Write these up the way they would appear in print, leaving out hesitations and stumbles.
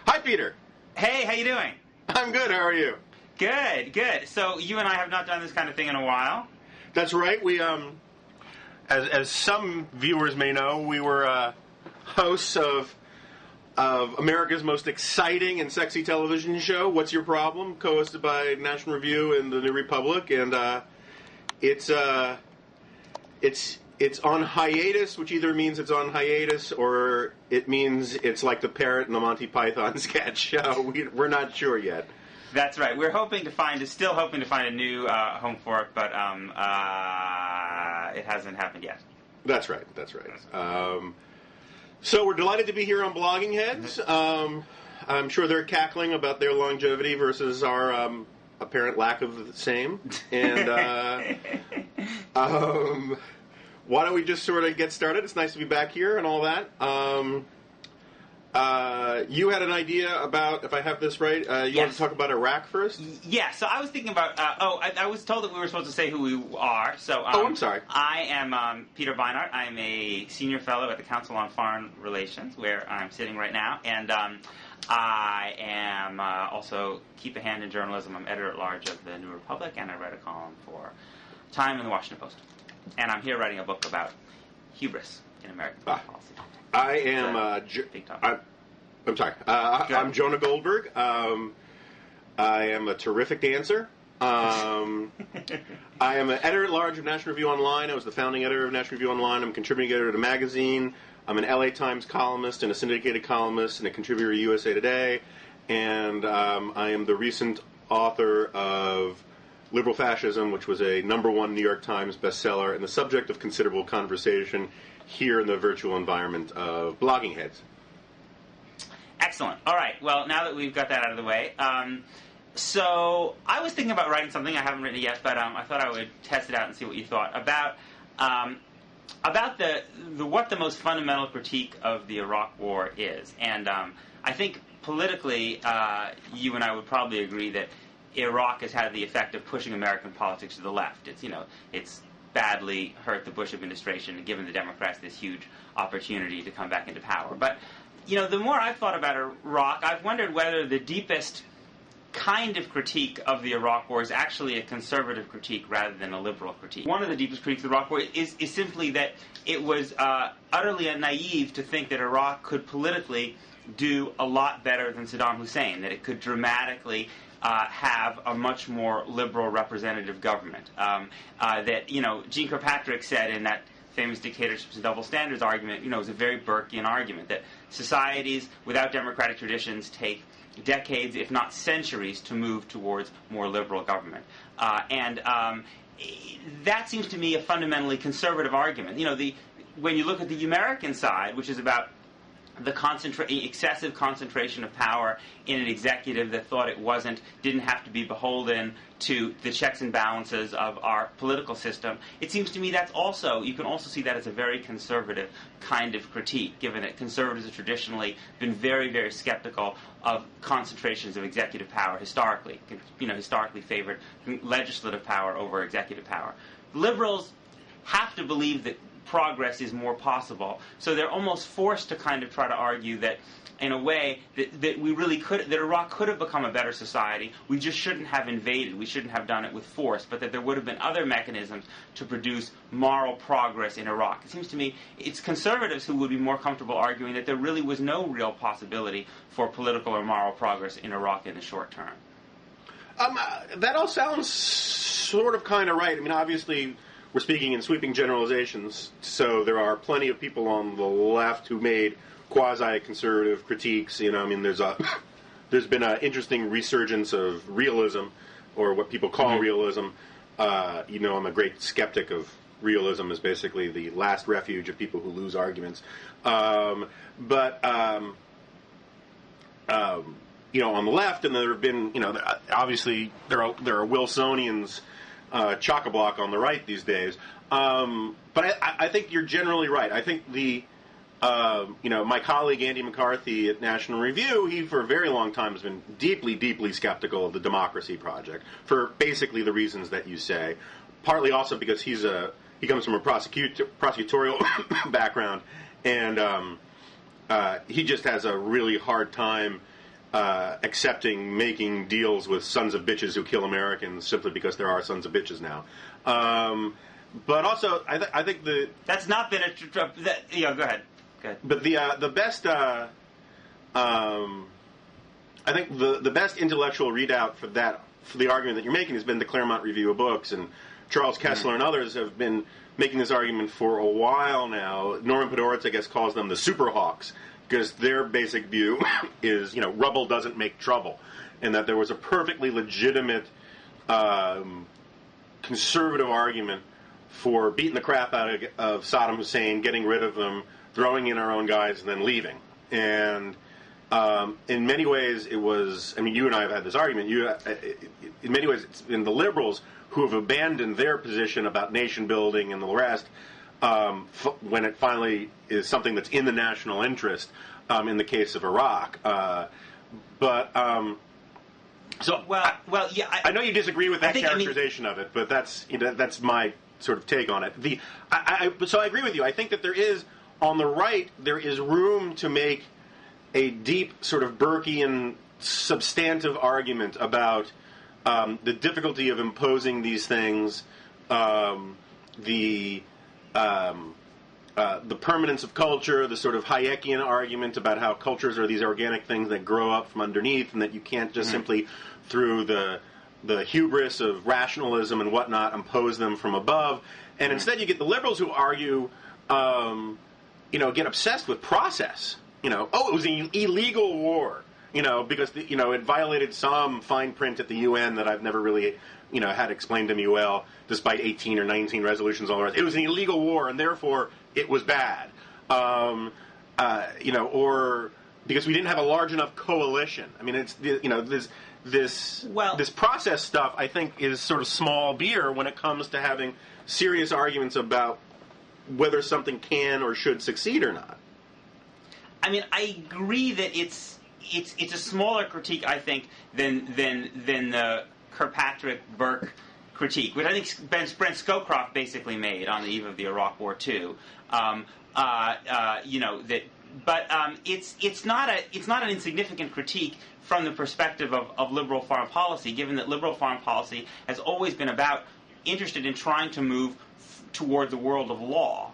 Hi, Peter. Hey, how you doing? I'm good. How are you? Good, good. So you and I have not done this kind of thing in a while. That's right. We, as some viewers may know, we were hosts of America's most exciting and sexy television show, What's Your Problem?, co-hosted by National Review and the New Republic, and it's on hiatus, which either means it's on hiatus or it means it's like the parrot in the Monty Python sketch. We're not sure yet. That's right. We're still hoping to find a new home for it, but it hasn't happened yet. That's right. So we're delighted to be here on Blogging Heads. I'm sure they're cackling about their longevity versus our apparent lack of the same. And why don't we just sort of get started? It's nice to be back here and all that. You had an idea about, if I have this right, you want to talk about Iraq first? Yeah, so I was thinking about, I was told that we were supposed to say who we are. So, I'm sorry. I am Peter Beinart. I am a senior fellow at the Council on Foreign Relations, where I'm sitting right now. And I am also keep a hand in journalism. I'm editor-at-large of the New Republic, and I write a column for Time and the Washington Post. And I'm here writing a book about hubris in American foreign policy. I am. I'm sorry. I'm Jonah Goldberg. I am a terrific dancer. I am an editor-at-large of National Review Online. I was the founding editor of National Review Online. I'm a contributing editor to the magazine. I'm an LA Times columnist and a syndicated columnist and a contributor to USA Today. And I am the recent author of Liberal Fascism, which was a #1 New York Times bestseller and the subject of considerable conversation here in the virtual environment of Blogging Heads. Excellent. All right. Well, now that we've got that out of the way, so I was thinking about writing something. I haven't written it yet, but I thought I would test it out and see what you thought about the what the most fundamental critique of the Iraq War is. And I think politically, you and I would probably agree that Iraq has had the effect of pushing American politics to the left. It's badly hurt the Bush administration and given the Democrats this huge opportunity to come back into power. But the more I've thought about Iraq, I've wondered whether the deepest kind of critique of the Iraq War is actually a conservative critique rather than a liberal critique. One of the deepest critiques of the Iraq War is simply that it was utterly naive to think that Iraq could politically do a lot better than Saddam Hussein, that it could dramatically have a much more liberal representative government. That Jeane Kirkpatrick said in that famous dictatorships and double standards argument, it was a very Burkean argument that societies without democratic traditions take decades, if not centuries, to move towards more liberal government. And that seems to me a fundamentally conservative argument. When you look at the American side, which is about the excessive concentration of power in an executive that thought it didn't have to be beholden to the checks and balances of our political system, it seems to me you can also see that as a very conservative kind of critique, given that conservatives have traditionally been very, very skeptical of concentrations of executive power historically favored legislative power over executive power. Liberals have to believe that progress is more possible. So they're almost forced to kind of try to argue that, in a way, that Iraq could have become a better society. We just shouldn't have invaded. We shouldn't have done it with force, but that there would have been other mechanisms to produce moral progress in Iraq. It seems to me it's conservatives who would be more comfortable arguing that there really was no real possibility for political or moral progress in Iraq in the short term. That all sounds sort of kind of right. I mean, obviously, we're speaking in sweeping generalizations, so there are plenty of people on the left who made quasi-conservative critiques. There's been an interesting resurgence of realism, or what people call realism. I'm a great skeptic of realism as basically the last refuge of people who lose arguments. On the left, and there have been, obviously there are Wilsonians chock-a-block on the right these days. But I think you're generally right. I think my colleague Andy McCarthy at National Review, he for a very long time has been deeply, deeply skeptical of the democracy project for basically the reasons that you say. Partly also because he comes from a prosecutorial background, and he just has a really hard time accepting making deals with sons of bitches who kill Americans simply because there are sons of bitches now. But also, I think that's not been a go ahead. But the best I think the best intellectual readout for the argument that you're making has been the Claremont Review of Books, and Charles Kessler and others have been making this argument for a while now. Norman Podhoretz, I guess, calls them the superhawks, because their basic view is, rubble doesn't make trouble, and that there was a perfectly legitimate conservative argument for beating the crap out of Saddam Hussein, getting rid of them, throwing in our own guys, and then leaving. And in many ways, it was, you and I have had this argument, in many ways, it's been the liberals who have abandoned their position about nation building and the rest when it finally is something that's in the national interest, in the case of Iraq. I know you disagree with that characterization of it, but that's my sort of take on it. So I agree with you. I think that there is, on the right, there is room to make a deep sort of Burkean substantive argument about the difficulty of imposing these things, the permanence of culture, the sort of Hayekian argument about how cultures are these organic things that grow up from underneath, and that you can't just simply, through the hubris of rationalism and whatnot, impose them from above. And instead you get the liberals who argue, get obsessed with process. It was an illegal war, because it violated some fine print at the UN that I've never really, had explained to me well, despite 18 or 19 resolutions, all the rest. It was an illegal war, and therefore it was bad. Or because we didn't have a large enough coalition. It's this process stuff, I think, is sort of small beer when it comes to having serious arguments about whether something can or should succeed or not. I agree that it's a smaller critique, I think, than the Kirkpatrick Burke critique, which I think Brent Scowcroft basically made on the eve of the Iraq War too. It's not an insignificant critique from the perspective of liberal foreign policy, given that liberal foreign policy has always been interested in trying to move toward the world of law.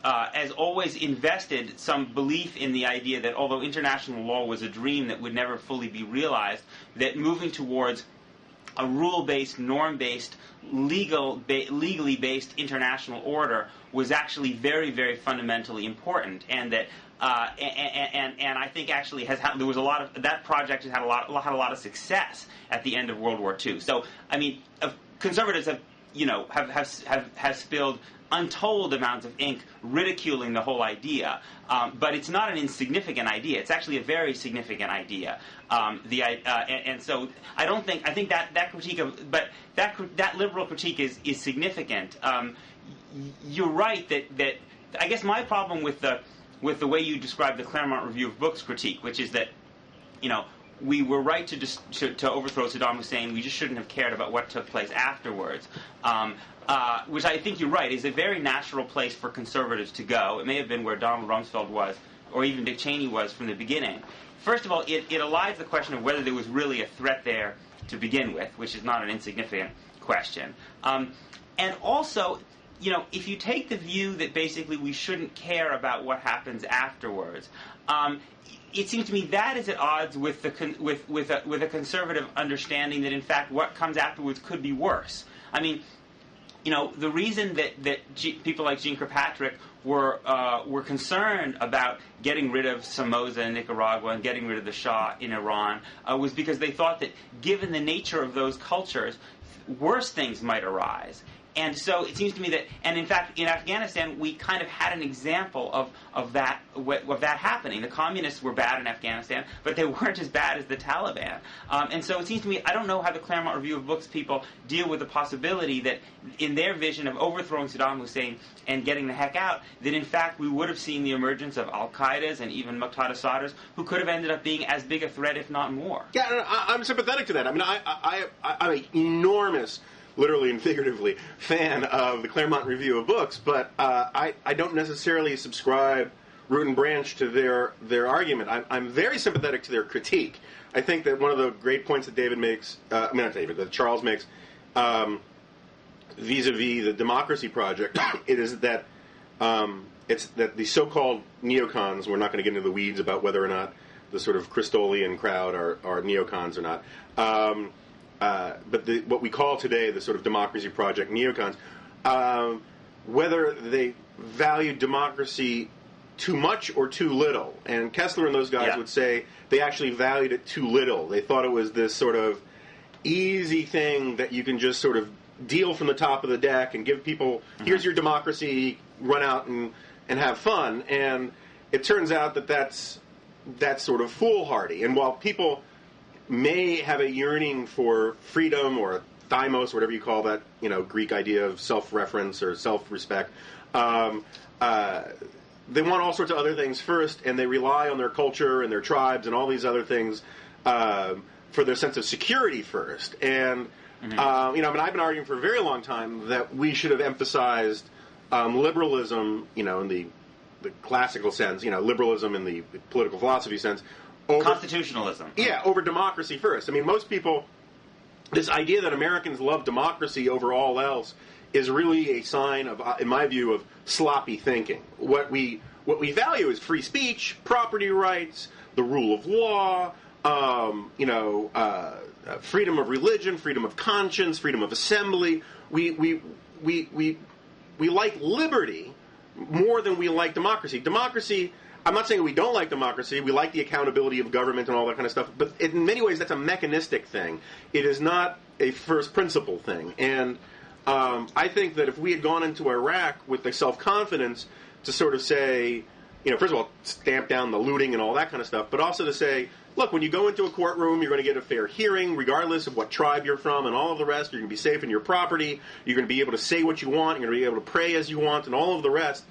Has always invested some belief in the idea that although international law was a dream that would never fully be realized, that moving towards a rule-based, norm-based, legally based international order was actually very, very fundamentally important, and that and I think actually there was a lot of that project had a lot of success at the end of World War II. So conservatives have spilled untold amounts of ink ridiculing the whole idea, but it's not an insignificant idea. It's actually a very significant idea. And so I think that critique that liberal critique is significant. You're right that I guess my problem with the way you describe the Claremont Review of Books critique, which is that we were right to overthrow Saddam Hussein. We just shouldn't have cared about what took place afterwards. Which I think you're right, is a very natural place for conservatives to go. It may have been where Donald Rumsfeld was, or even Dick Cheney was from the beginning. First of all, it elides the question of whether there was really a threat there to begin with, which is not an insignificant question. And also, if you take the view that basically we shouldn't care about what happens afterwards, it seems to me that is at odds with a conservative understanding that in fact what comes afterwards could be worse. The reason that people like Jeane Kirkpatrick were concerned about getting rid of Somoza in Nicaragua and getting rid of the Shah in Iran was because they thought that given the nature of those cultures, worse things might arise. And so it seems to me that, and in fact, in Afghanistan, we kind of had an example of that happening. The communists were bad in Afghanistan, but they weren't as bad as the Taliban. And so it seems to me, I don't know how the Claremont Review of Books people deal with the possibility that in their vision of overthrowing Saddam Hussein and getting the heck out, that in fact we would have seen the emergence of Al-Qaeda's and even Muqtada Sadr's, who could have ended up being as big a threat, if not more. Yeah, I'm sympathetic to that. I'm an enormous, literally and figuratively, fan of the Claremont Review of Books, but I don't necessarily subscribe root and branch to their argument. I'm very sympathetic to their critique. I think that one of the great points that that Charles makes, vis-a-vis the democracy project, it is that it's that the so-called neocons, we're not going to get into the weeds about whether or not the sort of Christolian crowd are neocons or not, but what we call today the sort of democracy project neocons, whether they value democracy too much or too little. And Kessler and those guys would say they actually valued it too little. They thought it was this sort of easy thing that you can just sort of deal from the top of the deck and give people, here's your democracy, run out and have fun. And it turns out that that's sort of foolhardy. And while people may have a yearning for freedom or thymos, whatever you call that, Greek idea of self-reference or self-respect, they want all sorts of other things first, and they rely on their culture and their tribes and all these other things for their sense of security first. And I've been arguing for a very long time that we should have emphasized liberalism, in the classical sense, liberalism in the political philosophy sense, over constitutionalism. Yeah, over democracy first. I mean, most people, this idea that Americans love democracy over all else is really a sign of, in my view, of sloppy thinking. What we value is free speech, property rights, the rule of law, freedom of religion, freedom of conscience, freedom of assembly. We like liberty more than we like democracy. Democracy, I'm not saying we don't like democracy. We like the accountability of government and all that kind of stuff. But in many ways, that's a mechanistic thing. It is not a first principle thing. And I think that if we had gone into Iraq with the self-confidence to sort of say, first of all, stamp down the looting and all that kind of stuff, but also to say, look, when you go into a courtroom, you're going to get a fair hearing, regardless of what tribe you're from and all of the rest. You're going to be safe in your property. You're going to be able to say what you want. You're going to be able to pray as you want and all of the rest.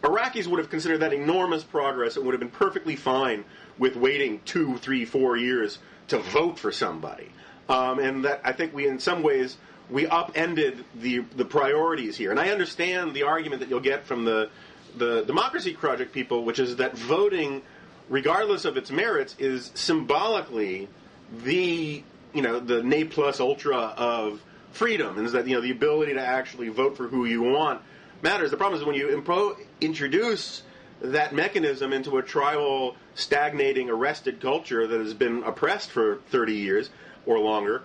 Iraqis would have considered that enormous progress and would have been perfectly fine with waiting 2, 3, 4 years to vote for somebody. And that I think in some ways, we upended the priorities here. And I understand the argument that you'll get from the Democracy Project people, which is that voting, regardless of its merits, is symbolically the ne plus ultra of freedom, and is that the ability to actually vote for who you want matters. The problem is when you introduce that mechanism into a tribal, stagnating, arrested culture that has been oppressed for 30 years or longer,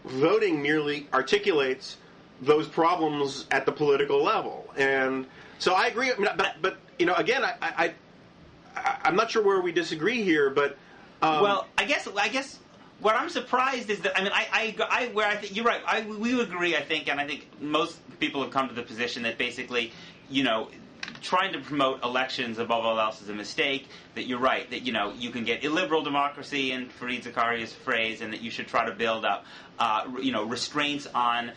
voting merely articulates those problems at the political level. And so I agree, but again, I'm not sure where we disagree here, but well, I guess what I'm surprised is that I think you're right. We agree, I think, and I think most people have come to the position that basically, trying to promote elections above all else is a mistake. That you're right. That you can get illiberal democracy, in Fareed Zakaria's phrase, and that you should try to build up, restraints on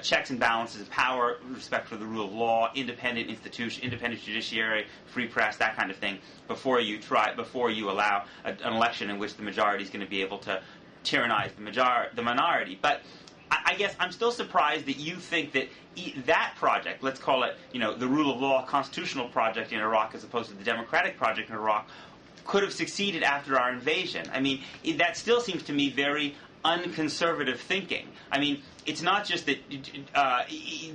checks and balances of power, respect for the rule of law, independent institution, independent judiciary, free press, that kind of thing, before you allow an election in which the majority is going to be able to tyrannize the minority. But I guess I'm still surprised that you think that that project, let's call it, the rule of law constitutional project in Iraq as opposed to the democratic project in Iraq, could have succeeded after our invasion. I mean, that still seems to me very unconservative thinking. I mean, it's not just that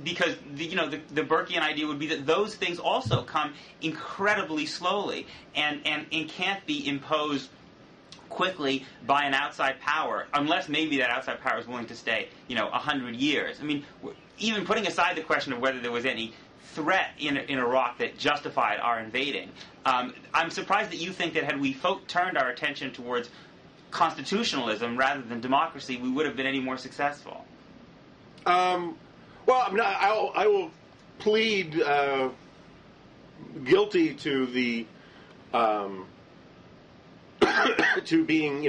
because the Burkean idea would be that those things also come incredibly slowly and can't be imposed quickly by an outside power, unless maybe that outside power is willing to stay, 100 years. I mean, even putting aside the question of whether there was any threat in Iraq that justified our invading, I'm surprised that you think that had we turned our attention towards constitutionalism rather than democracy, we would have been any more successful. Well, I will plead guilty to the to being,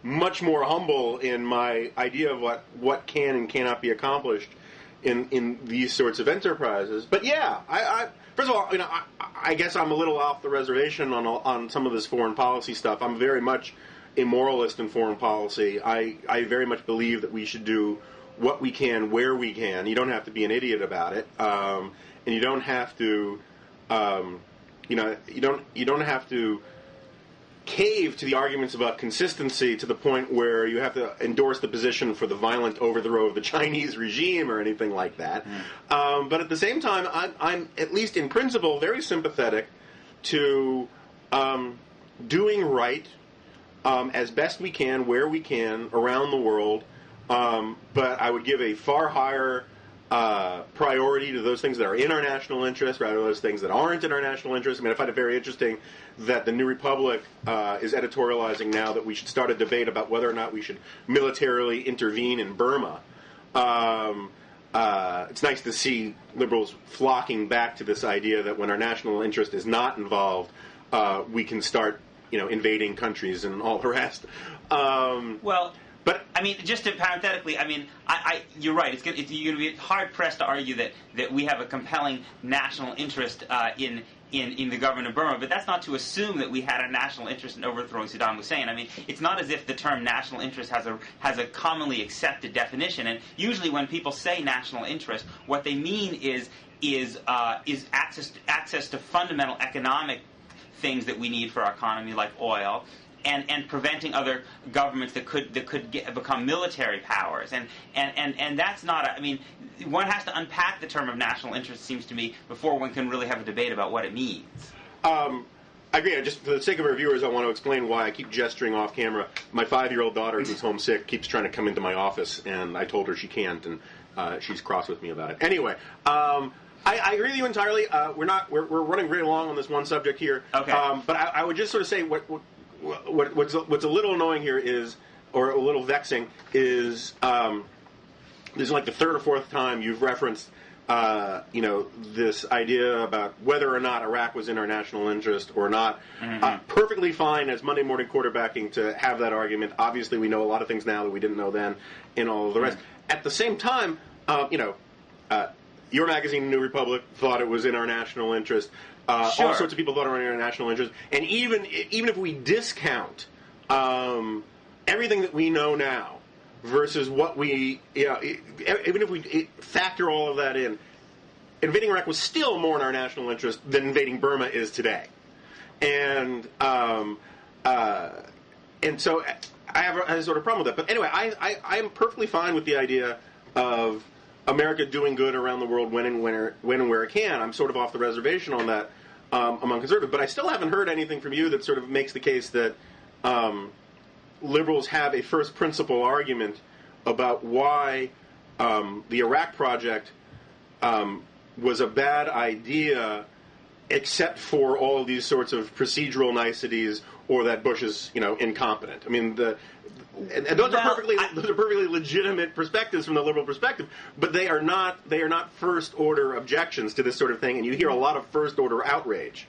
much more humble in my idea of what can and cannot be accomplished in these sorts of enterprises. But yeah, I first of all, I guess I'm a little off the reservation on some of this foreign policy stuff. I'm very much a moralist in foreign policy. I very much believe that we should do what we can, where we can. You don't have to be an idiot about it, and you don't have to you don't have to cave to the arguments about consistency to the point where you have to endorse the position for the violent overthrow of the Chinese regime or anything like that. But at the same time, I'm at least in principle very sympathetic to doing right as best we can, where we can, around the world. But I would give a far higher priority to those things that are in our national interest rather than those things that aren't in our national interest. I mean, I find it very interesting that the New Republic is editorializing now that we should start a debate about whether or not we should militarily intervene in Burma. It's nice to see liberals flocking back to this idea that when our national interest is not involved, we can start, invading countries and all the rest. But I mean, just to parenthetically, I mean, you're right. You're going to be hard pressed to argue that we have a compelling national interest in the government of Burma. But that's not to assume that we had a national interest in overthrowing Saddam Hussein. I mean, it's not as if the term national interest has a commonly accepted definition. And usually, when people say national interest, what they mean is access to fundamental economic things that we need for our economy, like oil. And preventing other governments that could become military powers, and that's not. I mean, one has to unpack the term of national interest, it seems to me, before one can really have a debate about what it means. I agree. Just for the sake of our viewers, I want to explain why I keep gesturing off camera. My 5-year-old daughter, who's homesick, keeps trying to come into my office, and I told her she can't, and she's cross with me about it. Anyway. I agree with you entirely. We're running very long on this one subject here. Okay. But I would just sort of say what's a little annoying here is, or a little vexing, is this is like the third or fourth time you've referenced this idea about whether or not Iraq was in our national interest or not. Perfectly fine as Monday morning quarterbacking to have that argument. Obviously, we know a lot of things now that we didn't know then, and all of the rest. At the same time, your magazine, New Republic, thought it was in our national interest. Sure. All sorts of people thought it was in our national interest. And even if we discount everything that we know now versus what we, even if we factor all of that in, invading Iraq was still more in our national interest than invading Burma is today. And so I have a sort of problem with that. But anyway, I am perfectly fine with the idea of America doing good around the world when and where it can. I'm sort of off the reservation on that among conservatives. But I still haven't heard anything from you that sort of makes the case that liberals have a first principle argument about why the Iraq project was a bad idea, except for all of these sorts of procedural niceties, or that Bush is, incompetent. I mean, and those are perfectly legitimate perspectives from the liberal perspective, but they are not first order objections to this sort of thing, and you hear a lot of first order outrage.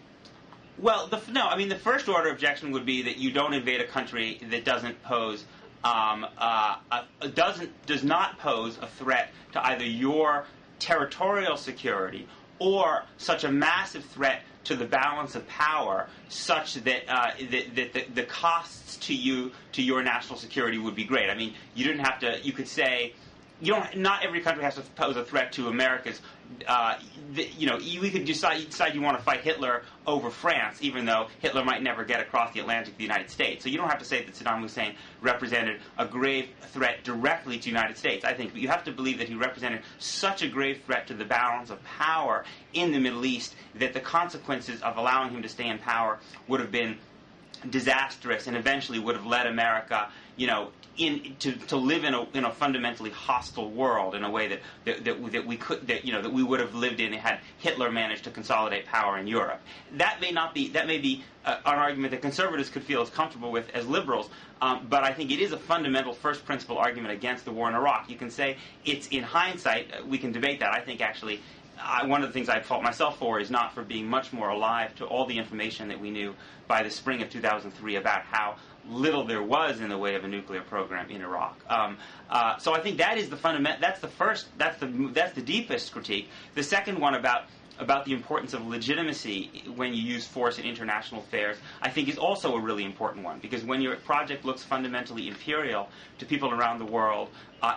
Well, the first order objection would be that you don't invade a country that doesn't pose does not pose a threat to either your territorial security or such a massive threat to the balance of power, such that the costs to your national security would be great. I mean, you didn't have to. You could say, not every country has to pose a threat to America's. We could decide you want to fight Hitler over France, even though Hitler might never get across the Atlantic to the United States. So you don't have to say that Saddam Hussein represented a grave threat directly to the United States. I think you have to believe that he represented such a grave threat to the balance of power in the Middle East that the consequences of allowing him to stay in power would have been disastrous and eventually would have led America, to live in a fundamentally hostile world in a way that we would have lived in had Hitler managed to consolidate power in Europe. That may be an argument that conservatives could feel as comfortable with as liberals, but I think it is a fundamental first principle argument against the war in Iraq. You can say it's in hindsight, we can debate that. I think actually one of the things I fault myself for is not for being much more alive to all the information that we knew by the spring of 2003 about how little there was in the way of a nuclear program in Iraq. So I think that is the fundamental. That's the deepest critique. The second one about about the importance of legitimacy when you use force in international affairs, I think is also a really important one. Because when your project looks fundamentally imperial to people around the world,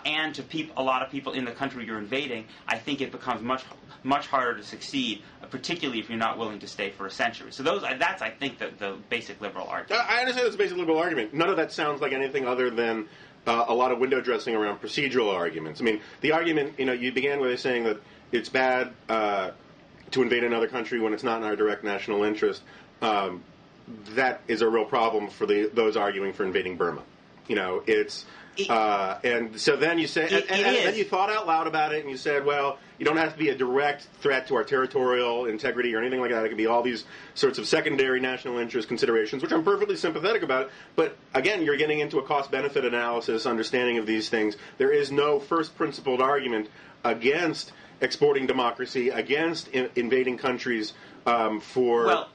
and to a lot of people in the country you're invading, I think it becomes much harder to succeed, particularly if you're not willing to stay for a century. So that's, I think, the basic liberal argument. I understand it's a basic liberal argument. None of that sounds like anything other than a lot of window dressing around procedural arguments. I mean, the argument, you began with saying that it's bad to invade another country when it's not in our direct national interest. That is a real problem for those arguing for invading Burma. And so then you say, and then you thought out loud about it, and you said, well, you don't have to be a direct threat to our territorial integrity or anything like that. It could be all these sorts of secondary national interest considerations, which I'm perfectly sympathetic about. But again, you're getting into a cost-benefit analysis, understanding of these things. There is no first-principled argument against exporting democracy, against invading countries for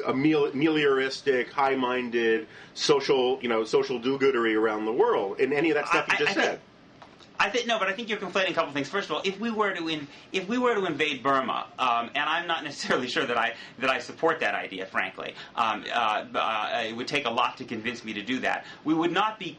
amelioristic, high-minded, social do-goodery around the world. In any of that stuff you just said. I think you're conflating a couple things. First of all, if we were to invade Burma, and I'm not necessarily sure that I support that idea, frankly, it would take a lot to convince me to do that. We would not be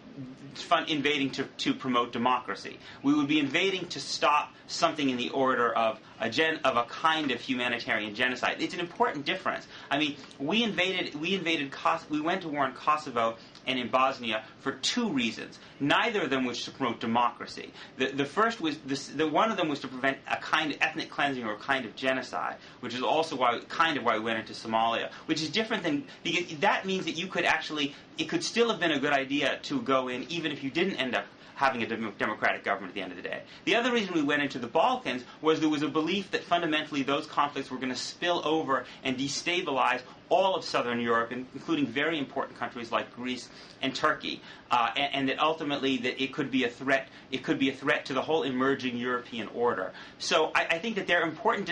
invading to promote democracy. We would be invading to stop something in the order of a kind of humanitarian genocide. It's an important difference. I mean, we went to war in Kosovo and in Bosnia for two reasons. Neither of them was to promote democracy. The first was one of them was to prevent a kind of ethnic cleansing or a kind of genocide, which is also why we went into Somalia, which is different than, because that means that it could still have been a good idea to go in even if you didn't end up having a democratic government at the end of the day. The other reason we went into the Balkans was there was a belief that fundamentally those conflicts were going to spill over and destabilize all of southern Europe, including very important countries like Greece and Turkey, and that ultimately that it could be a threat. It could be a threat to the whole emerging European order. So I think that there are important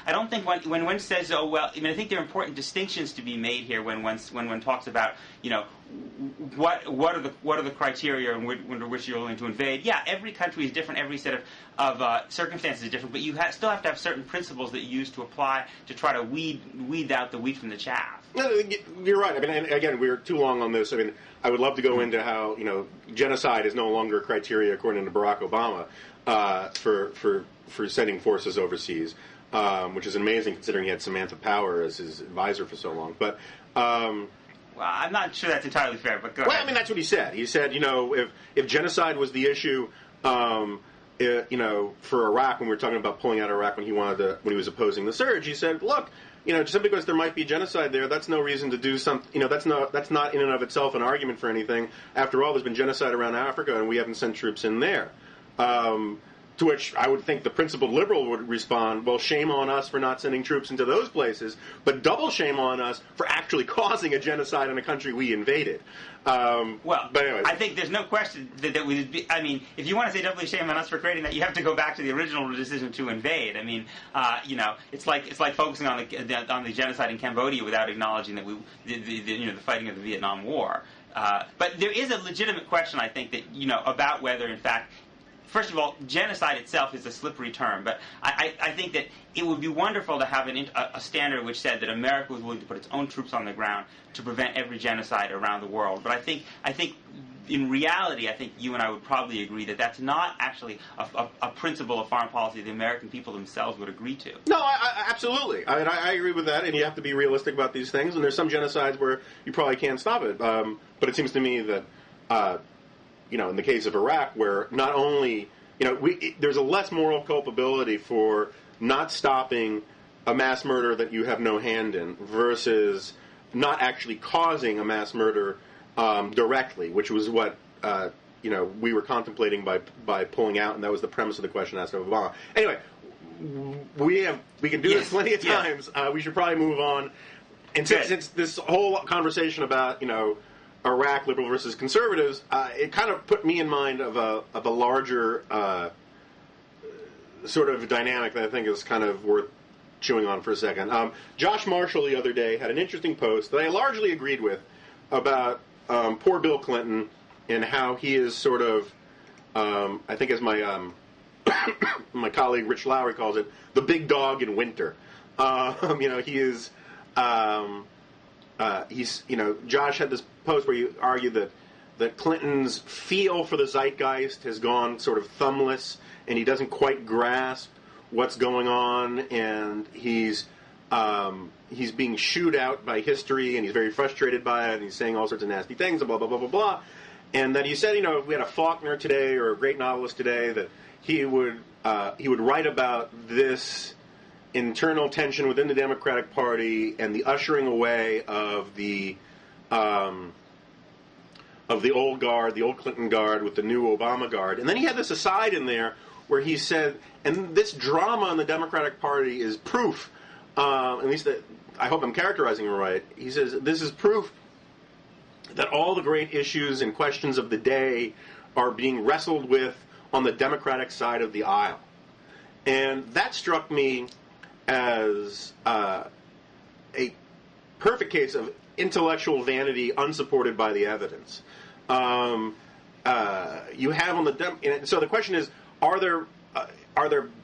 I don't think when one says, oh well, I think there are important distinctions to be made here when one talks about what are the criteria under which you're willing to invade. Yeah, every country is different. Every set of circumstances is different. But you still have to have certain principles that you use to apply to try to weed out the wheat from the chaff. No, you're right. I mean, and again, we're too long on this. I mean, I would love to go into how genocide is no longer a criteria, according to Barack Obama, for sending forces overseas, which is amazing considering he had Samantha Power as his advisor for so long. But well, I'm not sure that's entirely fair, but go ahead. Well, I mean, that's what he said. He said, if genocide was the issue, for Iraq, when we were talking about pulling out Iraq when he was opposing the surge, he said, look, just because there might be genocide there, that's no reason to do something. That's not in and of itself an argument for anything. After all, there's been genocide around Africa, and we haven't sent troops in there. To which I would think the principled liberal would respond, well, shame on us for not sending troops into those places, but double shame on us for actually causing a genocide in a country we invaded. But anyways. I think there's no question that we would be, if you want to say doubly shame on us for creating that, you have to go back to the original decision to invade. I mean, it's like focusing on the genocide in Cambodia without acknowledging that the fighting of the Vietnam War. But there is a legitimate question, I think, that about whether, in fact, first of all, genocide itself is a slippery term, but I think that it would be wonderful to have a standard which said that America was willing to put its own troops on the ground to prevent every genocide around the world. But I think in reality, I think you and I would probably agree that that's not actually a principle of foreign policy the American people themselves would agree to. No, absolutely. I agree with that, and you have to be realistic about these things, and there's some genocides where you probably can't stop it. But it seems to me that in the case of Iraq, where not only, there's a less moral culpability for not stopping a mass murder that you have no hand in versus not actually causing a mass murder directly, which was what, we were contemplating by pulling out, and that was the premise of the question asked of Obama. Anyway, we can do this plenty of times. We should probably move on. And since this whole conversation about, Iraq, liberal versus conservatives, it kind of put me in mind of a larger sort of dynamic that I think is kind of worth chewing on for a second. Josh Marshall the other day had an interesting post that I largely agreed with about poor Bill Clinton and how he is sort of, I think as my my colleague Rich Lowry calls it, the big dog in winter. He is. Josh had this post where you argue that Clinton's feel for the zeitgeist has gone sort of thumbless, and he doesn't quite grasp what's going on, and he's being shooed out by history, and he's very frustrated by it, and he's saying all sorts of nasty things, and blah, blah, blah, blah, blah. And that he said, if we had a Faulkner today or a great novelist today, that he would write about this internal tension within the Democratic Party and the ushering away of the old guard, the old Clinton guard with the new Obama guard. And then he had this aside in there where he said, and this drama in the Democratic Party is proof, at least that I hope I'm characterizing it right. He says, this is proof that all the great issues and questions of the day are being wrestled with on the Democratic side of the aisle. And that struck me as a perfect case of intellectual vanity unsupported by the evidence. You have on the so the question is: are there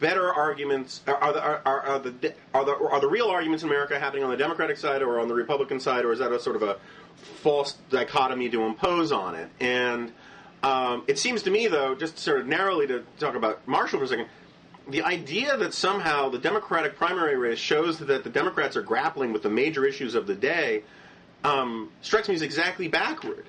better arguments? Are the real arguments in America happening on the Democratic side or on the Republican side, or is that a sort of a false dichotomy to impose on it? And it seems to me, though, just sort of narrowly to talk about Marshall for a second, the idea that somehow the Democratic primary race shows that the Democrats are grappling with the major issues of the day strikes me as exactly backward.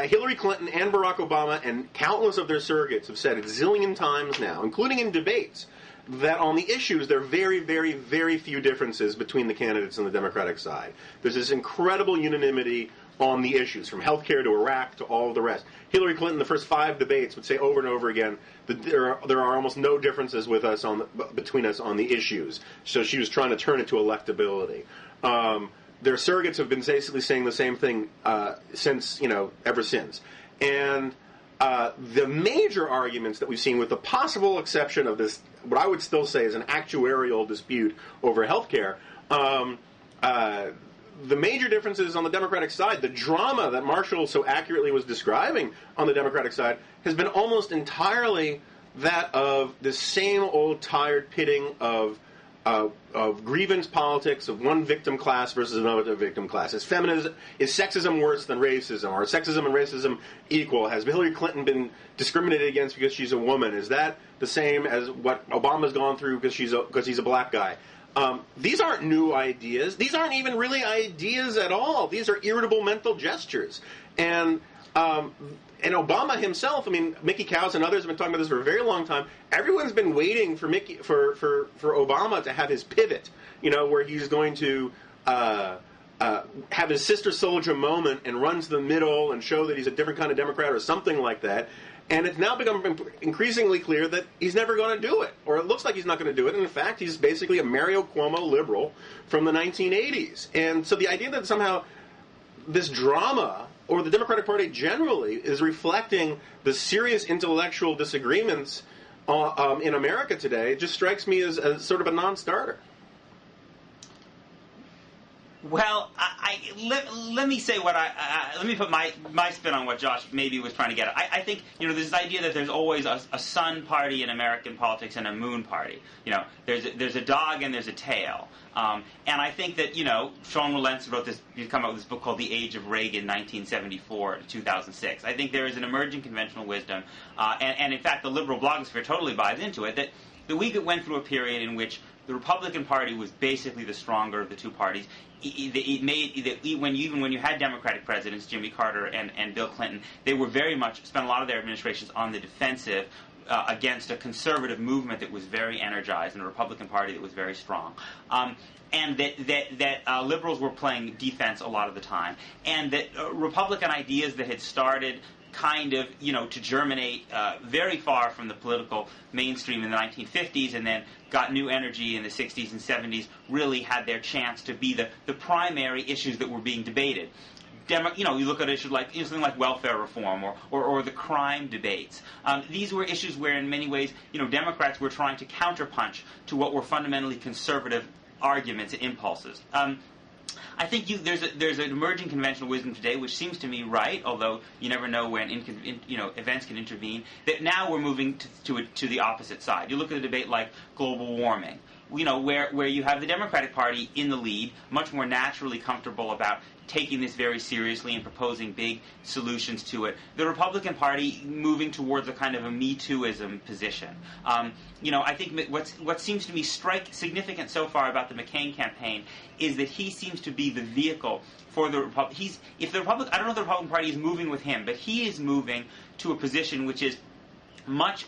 Hillary Clinton and Barack Obama and countless of their surrogates have said a zillion times now, including in debates, that on the issues there are very, very, very few differences between the candidates on the Democratic side. There's this incredible unanimity on the issues, from healthcare to Iraq to all of the rest. Hillary Clinton, the first 5 debates, would say over and over again that there are almost no differences with us between us on the issues. So she was trying to turn it to electability. Their surrogates have been basically saying the same thing ever since. And the major arguments that we've seen, with the possible exception of this, what I would still say is an actuarial dispute over health care, the major differences on the Democratic side, the drama that Marshall so accurately was describing on the Democratic side, has been almost entirely that of the same old tired pitting of grievance politics, of one victim class versus another victim class. Is sexism worse than racism? Are sexism and racism equal? Has Hillary Clinton been discriminated against because she's a woman? Is that the same as what Obama's gone through because he's a black guy? These aren't new ideas. These aren't even really ideas at all. These are irritable mental gestures. And Obama himself, Mickey Cowes and others have been talking about this for a very long time. Everyone's been waiting for Obama to have his pivot, where he's going to have his sister soldier moment and run to the middle and show that he's a different kind of Democrat or something like that. And it's now become increasingly clear that he's never going to do it, or it looks like he's not going to do it. And in fact, he's basically a Mario Cuomo liberal from the 1980s. And so the idea that somehow this drama, or the Democratic Party generally, is reflecting the serious intellectual disagreements in America today just strikes me as sort of a non-starter. Well, let me say let me put my spin on what Josh maybe was trying to get at. I think, there's this idea that there's always a sun party in American politics and a moon party. There's a dog and there's a tail. And I think that, Sean Wilentz wrote this, he's come out with this book called The Age of Reagan, 1974 to 2006. I think there is an emerging conventional wisdom, and in fact the liberal blogosphere totally buys into it, that we went through a period in which the Republican Party was basically the stronger of the two parties. Even when you had Democratic presidents, Jimmy Carter and Bill Clinton, they were very much spent a lot of their administrations on the defensive against a conservative movement that was very energized and a Republican Party that was very strong. And that liberals were playing defense a lot of the time, and that Republican ideas that had started kind of, to germinate very far from the political mainstream in the 1950s and then got new energy in the 60s and 70s, really had their chance to be the primary issues that were being debated. You look at issues like something like welfare reform or the crime debates. These were issues where, in many ways, Democrats were trying to counterpunch to what were fundamentally conservative arguments and impulses. I think there's an emerging conventional wisdom today, which seems to me right, although you never know when events can intervene. That now we're moving to the opposite side. You look at a debate like global warming, where you have the Democratic Party in the lead, much more naturally comfortable about taking this very seriously and proposing big solutions to it. The Republican Party moving towards a kind of a Me Too-ism position. I think what seems to me significant so far about the McCain campaign is that he seems to be the vehicle for the Republican. I don't know if the Republican Party is moving with him, but he is moving to a position which is much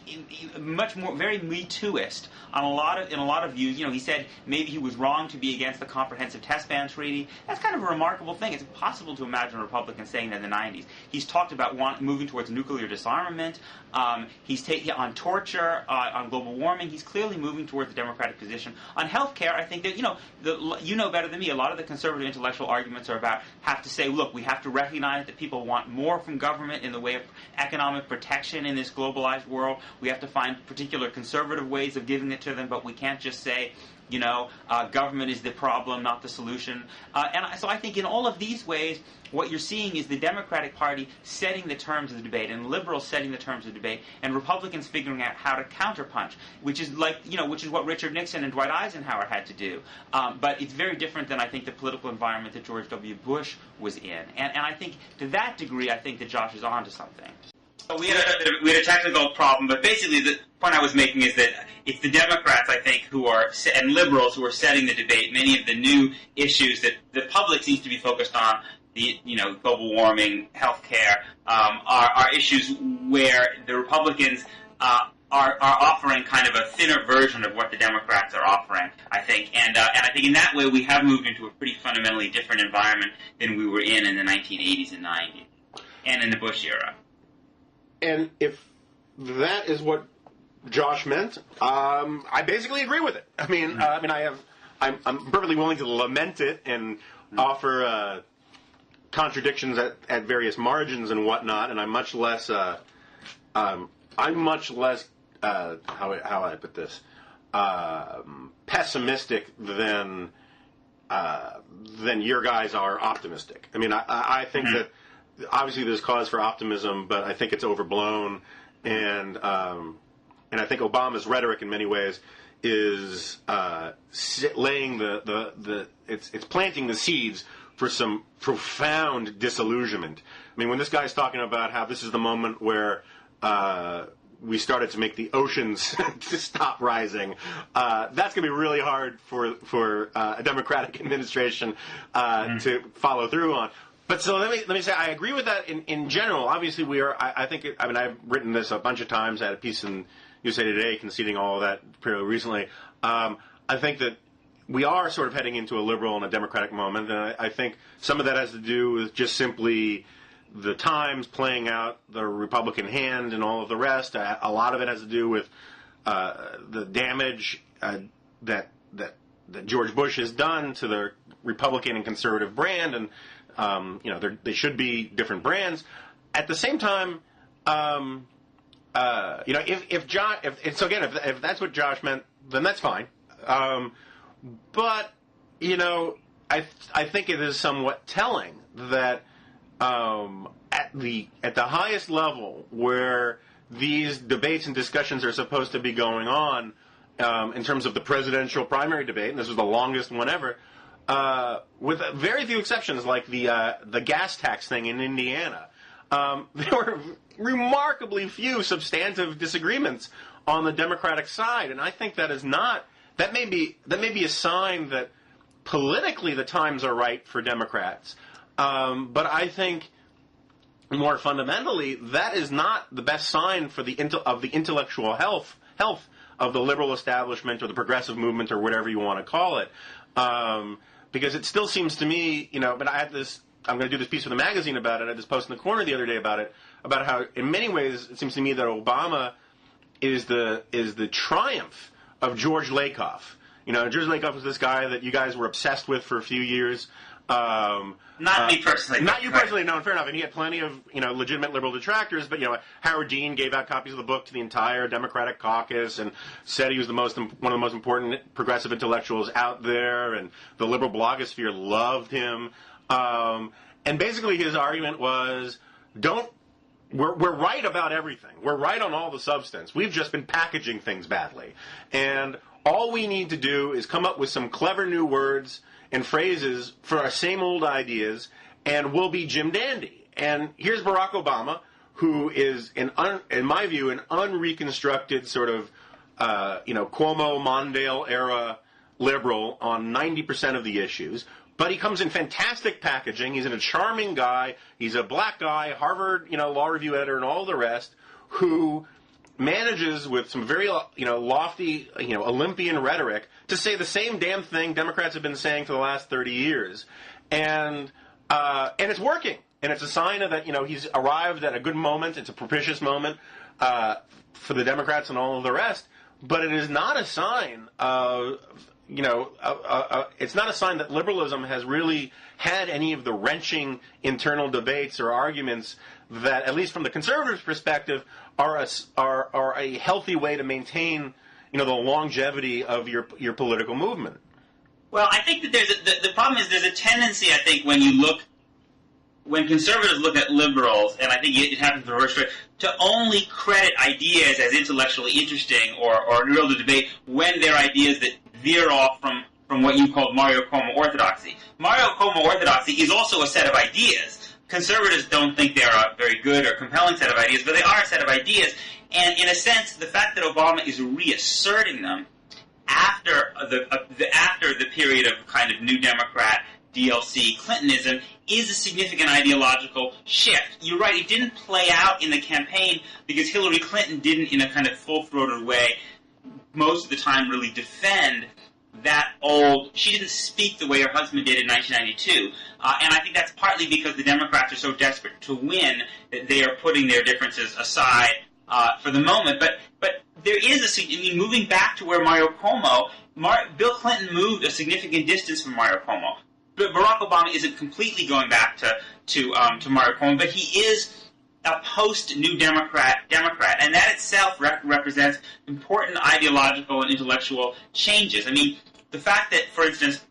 more very Me Tooist in a lot of views. He said maybe he was wrong to be against the Comprehensive Test Ban Treaty. That's kind of a remarkable thing. It's impossible to imagine a Republican saying that in the 90s. He's talked about moving towards nuclear disarmament. He's taking on torture, on global warming. He's clearly moving towards the Democratic position. On health care, I think that, you know better than me, a lot of the conservative intellectual arguments are about, have to say, look, we have to recognize that people want more from government in the way of economic protection in this globalized world. We have to find particular conservative ways of giving it to them, but we can't just say, government is the problem, not the solution. So I think in all of these ways, what you're seeing is the Democratic Party setting the terms of the debate, and liberals setting the terms of the debate, and Republicans figuring out how to counterpunch, which is what Richard Nixon and Dwight Eisenhower had to do. But it's very different than I think the political environment that George W. Bush was in. And I think to that degree, I think that Josh is on to something. We had a technical problem, but basically the point I was making is that it's the Democrats, I think, and liberals who are setting the debate. Many of the new issues that the public seems to be focused on, global warming, health care, are issues where the Republicans are offering kind of a thinner version of what the Democrats are offering, I think. And I think in that way we have moved into a pretty fundamentally different environment than we were in the 1980s and 90s, and in the Bush era. And if that is what Josh meant, I basically agree with it. I'm perfectly willing to lament it and offer contradictions at various margins and whatnot. And I'm much less how I put this, pessimistic than your guys are optimistic. I think that. Obviously, there's cause for optimism, but I think it's overblown, and I think Obama's rhetoric in many ways is laying it's planting the seeds for some profound disillusionment. When this guy's talking about how this is the moment where we started to make the oceans to stop rising, that's going to be really hard for a Democratic administration to follow through on. But so let me say I agree with that in general. Obviously, I've written this a bunch of times. I had a piece in USA Today conceding all of that fairly recently. I think that we are sort of heading into a liberal and a Democratic moment, and I think some of that has to do with just simply the Times playing out the Republican hand and all of the rest. A lot of it has to do with the damage that George Bush has done to the Republican and conservative brand, and they should be different brands. At the same time, if that's what Josh meant, then that's fine. But I think it is somewhat telling that at the highest level where these debates and discussions are supposed to be going on, in terms of the presidential primary debate, and this was the longest one ever. With very few exceptions, like the gas tax thing in Indiana, there were remarkably few substantive disagreements on the Democratic side, and I think that may be a sign that politically the times are right for Democrats. But I think more fundamentally that is not the best sign for the intellectual health of the liberal establishment or the progressive movement or whatever you want to call it. Because it still seems to me, but I'm going to do this piece for the magazine about it. I had this post in the corner the other day about how, in many ways, it seems to me that Obama is the triumph of George Lakoff. George Lakoff was this guy that you guys were obsessed with for a few years. Not me personally. Not you personally, no, fair enough. And he had plenty of, legitimate liberal detractors, but, Howard Dean gave out copies of the book to the entire Democratic caucus and said he was one of the most important progressive intellectuals out there, and the liberal blogosphere loved him. And basically his argument was, we're right about everything. We're right on all the substance. We've just been packaging things badly. And all we need to do is come up with some clever new words and phrases for our same old ideas, and we'll be Jim Dandy. And here's Barack Obama, who is, in my view, an unreconstructed sort of, Cuomo-Mondale-era liberal on 90% of the issues. But he comes in fantastic packaging. He's a charming guy. He's a black guy, Harvard, law review editor, and all the rest, who manages with some very, lofty, Olympian rhetoric to say the same damn thing Democrats have been saying for the last 30 years, and it's working. And it's a sign of that, he's arrived at a good moment. It's a propitious moment for the Democrats and all of the rest. But it is not a sign of, it's not a sign that liberalism has really had any of the wrenching internal debates or arguments that, at least from the conservatives' perspective, are a healthy way to maintain, the longevity of your political movement. Well, I think that the problem is there's a tendency, I think, when conservatives look at liberals, and I think it happens in reverse, to only credit ideas as intellectually interesting or real to debate when they're ideas that veer off from what you called Mario Cuomo orthodoxy. Mario Cuomo orthodoxy is also a set of ideas. Conservatives don't think they're a very good or compelling set of ideas, but they are a set of ideas. And in a sense, the fact that Obama is reasserting them after the period of kind of New Democrat, DLC, Clintonism is a significant ideological shift. You're right, it didn't play out in the campaign because Hillary Clinton didn't, in a kind of full-throated way, most of the time really defend that old... She didn't speak the way her husband did in 1992. And I think that's partly because the Democrats are so desperate to win that they are putting their differences aside for the moment. But there is moving back to where Mario Cuomo... Bill Clinton moved a significant distance from Mario Cuomo. But Barack Obama isn't completely going back to Mario Cuomo, but he is a post-New Democrat, and that itself represents important ideological and intellectual changes. I mean, the fact that, for instance,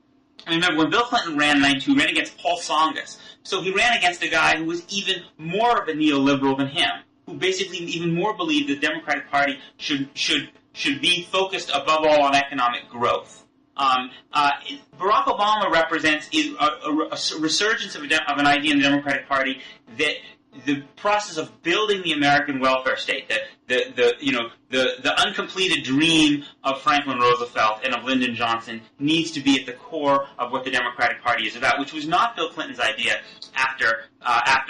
remember when Bill Clinton ran in 92, he ran against Paul Tsongas. So he ran against a guy who was even more of a neoliberal than him, who basically even more believed the Democratic Party should be focused above all on economic growth. Barack Obama represents a resurgence of an idea in the Democratic Party that the process of building the American welfare state, the uncompleted dream of Franklin Roosevelt and of Lyndon Johnson needs to be at the core of what the Democratic Party is about, which was not Bill Clinton's idea after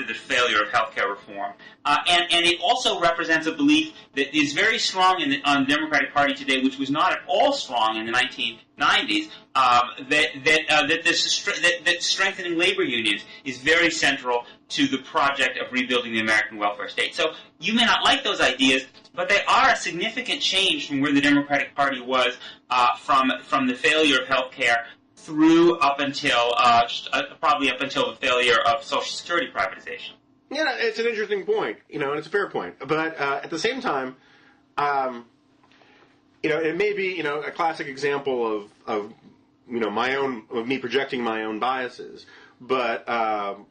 the failure of healthcare reform. And it also represents a belief that is very strong on the Democratic Party today, which was not at all strong in the 1990s, that strengthening labor unions is very central to the project of rebuilding the American welfare state. So you may not like those ideas, but they are a significant change from where the Democratic Party was from the failure of healthcare through probably up until the failure of Social Security privatization. Yeah, it's an interesting point, and it's a fair point. But at the same time, it may be, a classic example of me projecting my own biases. But one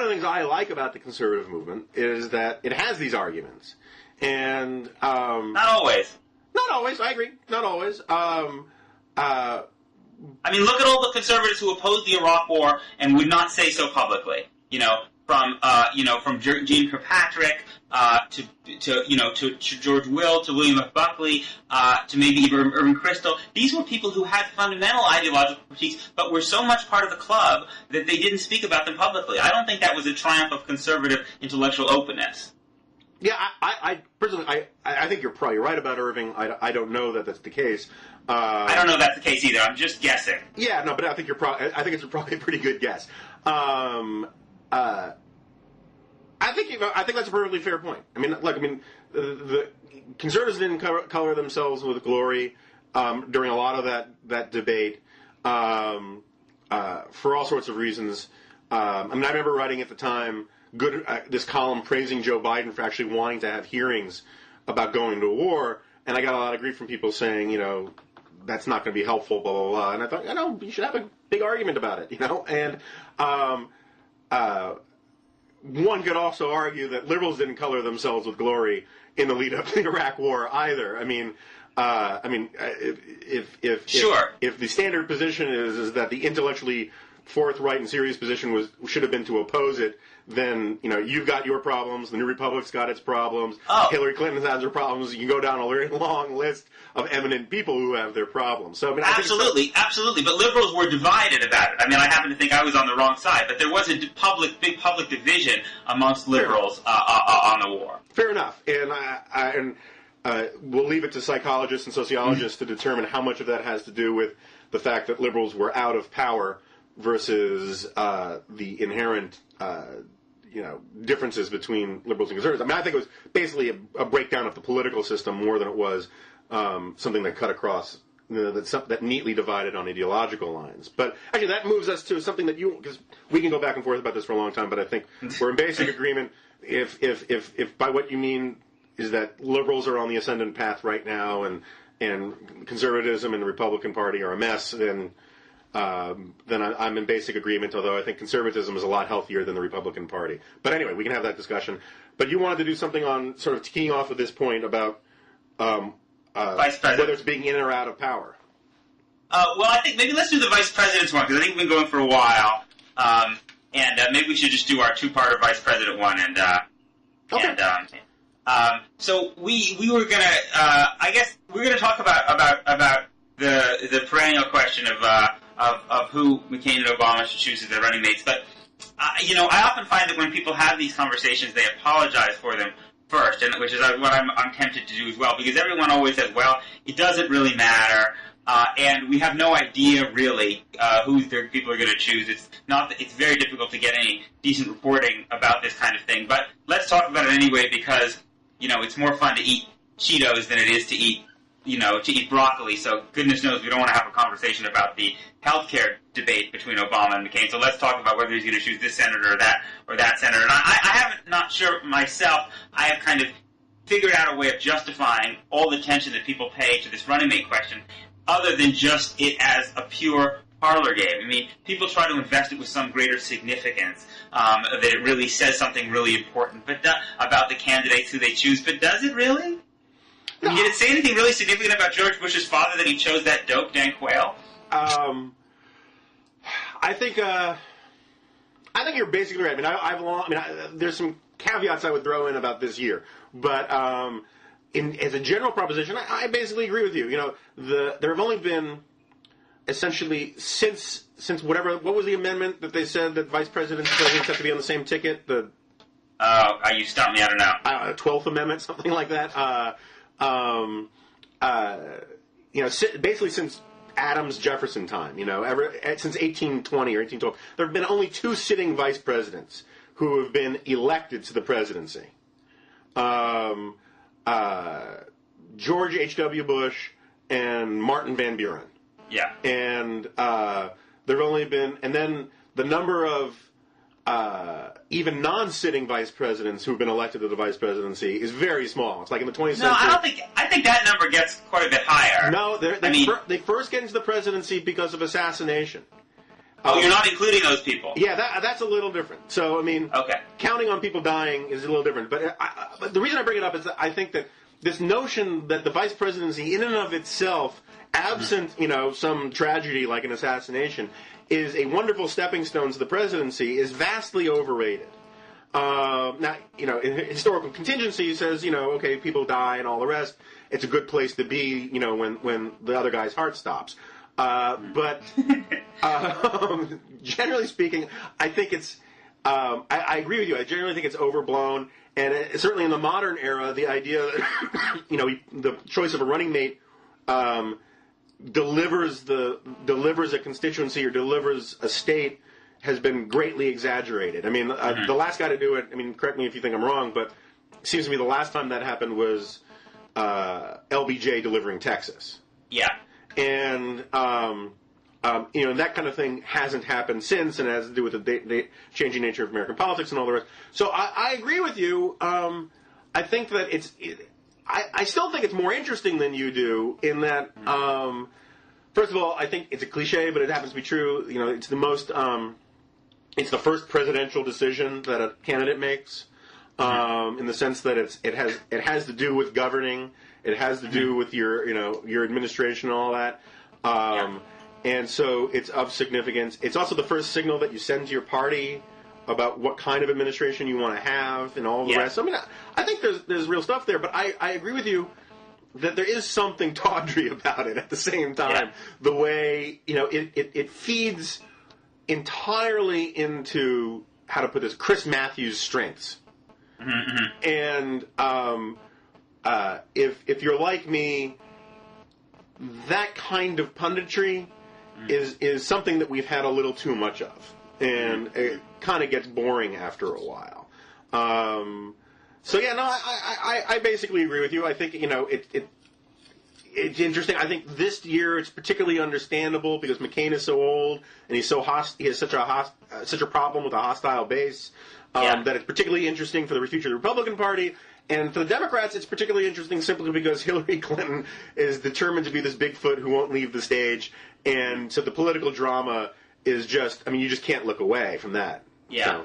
of the things I like about the conservative movement is that it has these arguments, and not always. Not always. I agree. Not always. I mean, look at all the conservatives who opposed the Iraq War and would not say so publicly. From Jeane Kirkpatrick to George Will to William F. Buckley to maybe even Irving Kristol. These were people who had fundamental ideological critiques, but were so much part of the club that they didn't speak about them publicly. I don't think that was a triumph of conservative intellectual openness. Yeah, I personally, I think you're probably right about Irving. I don't know that that's the case. I don't know if that's the case either. I'm just guessing. Yeah, no, but I think I think it's probably a pretty good guess. I think that's a perfectly fair point. I mean, look, the conservatives didn't color themselves with glory during a lot of that debate for all sorts of reasons. I remember writing at the time this column praising Joe Biden for actually wanting to have hearings about going to war, and I got a lot of grief from people saying, that's not going to be helpful, blah, blah, blah. And I thought, you should have a big argument about it, And one could also argue that liberals didn't color themselves with glory in the lead-up to the Iraq War either. I mean, I mean, if the standard position is that the intellectually forthright and serious position should have been to oppose it, then you've got your problems. The New Republic's got its problems. Hillary Clinton has her problems. You can go down a very long list of eminent people who have their problems. So I mean, absolutely. But liberals were divided about it. I mean, I happen to think I was on the wrong side, but there was a big public division amongst liberals on the war. Fair enough, and we'll leave it to psychologists and sociologists to determine how much of that has to do with the fact that liberals were out of power versus the inherent differences between liberals and conservatives. I mean, I think it was basically a breakdown of the political system more than it was something that cut across, that neatly divided on ideological lines. But actually, that moves us to something that because we can go back and forth about this for a long time, but I think we're in basic agreement. If by what you mean is that liberals are on the ascendant path right now, and conservatism and the Republican Party are a mess, then I'm in basic agreement, although I think conservatism is a lot healthier than the Republican Party. But anyway, we can have that discussion. But you wanted to do something on sort of keying off of this point about Vice President, whether it's being in or out of power. Well, I think maybe let's do the Vice President's one, because I think we've been going for a while. And maybe we should just do our two-parter Vice President one. Okay. So we were going to, I guess, we're going to talk about the perennial question of who McCain and Obama should choose as their running mates. But, I often find that when people have these conversations, they apologize for them first, and which is what I'm tempted to do as well, because everyone always says, well, it doesn't really matter, and we have no idea really who the people are going to choose. It's very difficult to get any decent reporting about this kind of thing. But let's talk about it anyway, because it's more fun to eat Cheetos than it is to eat broccoli. So goodness knows we don't want to have a conversation about the healthcare debate between Obama and McCain. So let's talk about whether he's going to choose this senator or that senator. And I haven't, not sure myself, I have kind of figured out a way of justifying all the attention that people pay to this running mate question, other than just it as a pure parlor game. I mean, people try to invest it with some greater significance, that it really says something really important about the candidates who they choose. But does it really? I mean, did it say anything really significant about George Bush's father that he chose that dope, Dan Quayle? I think you're basically right. I mean, there's some caveats I would throw in about this year, but as a general proposition, I basically agree with you. There have only been essentially since what was the amendment that they said that vice presidents and presidents have to be on the same ticket? You stumped me. I don't know. 12th Amendment, something like that. Basically since Adams Jefferson time, since 1820 or 1812, there have been only two sitting vice presidents who have been elected to the presidency. George H.W. Bush and Martin Van Buren. Yeah. And there have only been, and then the number of even non-sitting vice presidents who have been elected to the vice presidency is very small. It's like in the 20th century. No, I think that number gets quite a bit higher. No, they first get into the presidency because of assassination. Oh, you're not including those people? Yeah, that's a little different. So, I mean, okay, counting on people dying is a little different. But the reason I bring it up is that I think that this notion that the vice presidency in and of itself, absent, some tragedy like an assassination, is a wonderful stepping stone to the presidency is vastly overrated. Now, historical contingency says, okay, people die and all the rest. It's a good place to be, when the other guy's heart stops. But generally speaking, I think it's. I agree with you. I generally think it's overblown, and certainly in the modern era, the idea that the choice of a running mate delivers a constituency or delivers a state has been greatly exaggerated. I mean, the last guy to do it. I mean, correct me if you think I'm wrong, but it seems to me the last time that happened was LBJ delivering Texas. Yeah. And that kind of thing hasn't happened since, and it has to do with the changing nature of American politics and all the rest. So I agree with you. I think that I still think it's more interesting than you do in that, first of all, I think it's a cliche, but it happens to be true. It's the most, it's the first presidential decision that a candidate makes. in the sense that it has to do with governing, it has to do with your administration and all that, and so it's of significance. It's also the first signal that you send to your party about what kind of administration you want to have and all the rest. So, I mean, I think there's real stuff there, but I agree with you that there is something tawdry about it at the same time. The way, it feeds entirely into, how to put this, Chris Matthews' strengths. And if you're like me, that kind of punditry is something that we've had a little too much of. And it kind of gets boring after a while. I basically agree with you. I think it's interesting. I think this year it's particularly understandable because McCain is so old and he has such a problem with a hostile base that it's particularly interesting for the future of the Republican Party. And for the Democrats, it's particularly interesting simply because Hillary Clinton is determined to be this Bigfoot who won't leave the stage, and so the political drama is just, you just can't look away from that. Yeah.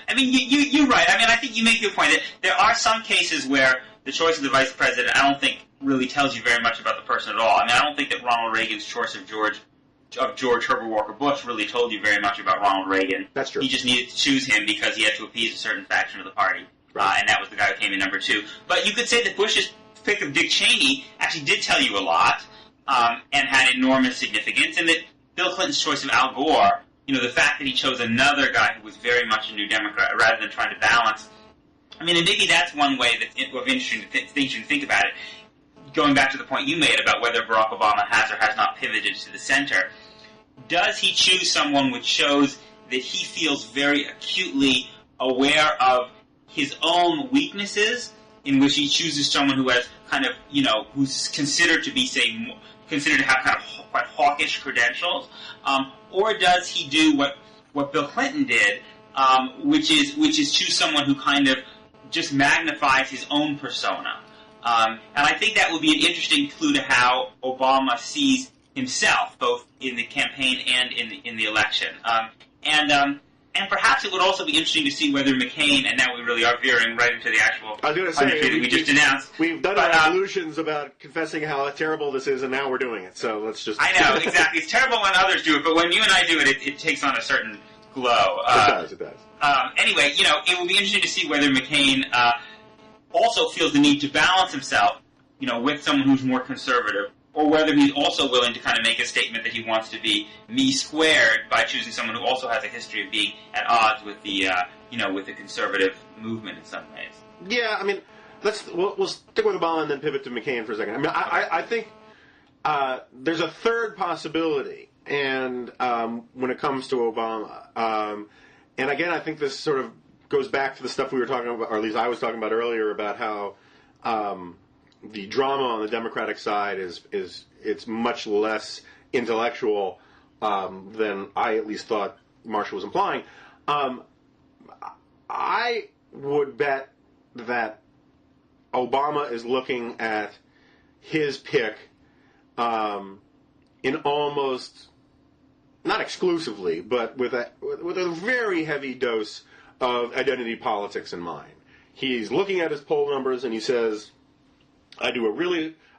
I mean, you're right. I mean, I think you make the point that there are some cases where the choice of the vice president, I don't think, really tells you very much about the person at all. I mean, I don't think that Ronald Reagan's choice of George Herbert Walker Bush really told you very much about Ronald Reagan. That's true. He just needed to choose him because he had to appease a certain faction of the party. Right. And that was the guy who came in number 2. But you could say that Bush's pick of Dick Cheney actually did tell you a lot and had enormous significance, and that Bill Clinton's choice of Al Gore, the fact that he chose another guy who was very much a New Democrat rather than trying to balance. I mean, and maybe that's one way of interesting to think about it. Going back to the point you made about whether Barack Obama has or has not pivoted to the center, does he choose someone which shows that he feels very acutely aware of his own weaknesses, in which he chooses someone who has kind of, who's considered to be, considered to have kind of quite hawkish credentials, or does he do what Bill Clinton did, which is choose someone who kind of just magnifies his own persona? And I think that would be an interesting clue to how Obama sees himself, both in the campaign and in the election. And perhaps it would also be interesting to see whether McCain, and now we really are veering right into the actual country that we just announced. We've done our evolutions about confessing how terrible this is, and now we're doing it. So let's just... I know, exactly. It's terrible when others do it, but when you and I do it, it takes on a certain glow. It does. Anyway, it will be interesting to see whether McCain also feels the need to balance himself, with someone who's more conservative, or whether he's also willing to kind of make a statement that he wants to be me squared by choosing someone who also has a history of being at odds with the, with the conservative movement in some ways. Yeah, I mean, we'll stick with Obama and then pivot to McCain for a second. I mean, I think there's a third possibility, and when it comes to Obama, and again, I think this sort of goes back to the stuff we were talking about, or at least I was talking about earlier, about how the drama on the Democratic side it's much less intellectual than I at least thought Marshall was implying. I would bet that Obama is looking at his pick in almost, not exclusively, but with a very heavy dose of identity politics in mind. He's looking at his poll numbers and he says, I have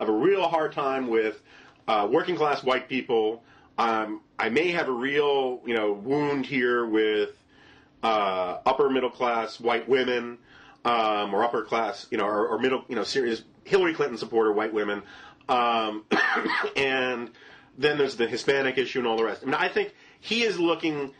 a real hard time with working class white people. I may have a real, wound here with upper middle class white women, or upper class, or middle, serious Hillary Clinton supporter white women, and then there's the Hispanic issue and all the rest. I mean, I think he is looking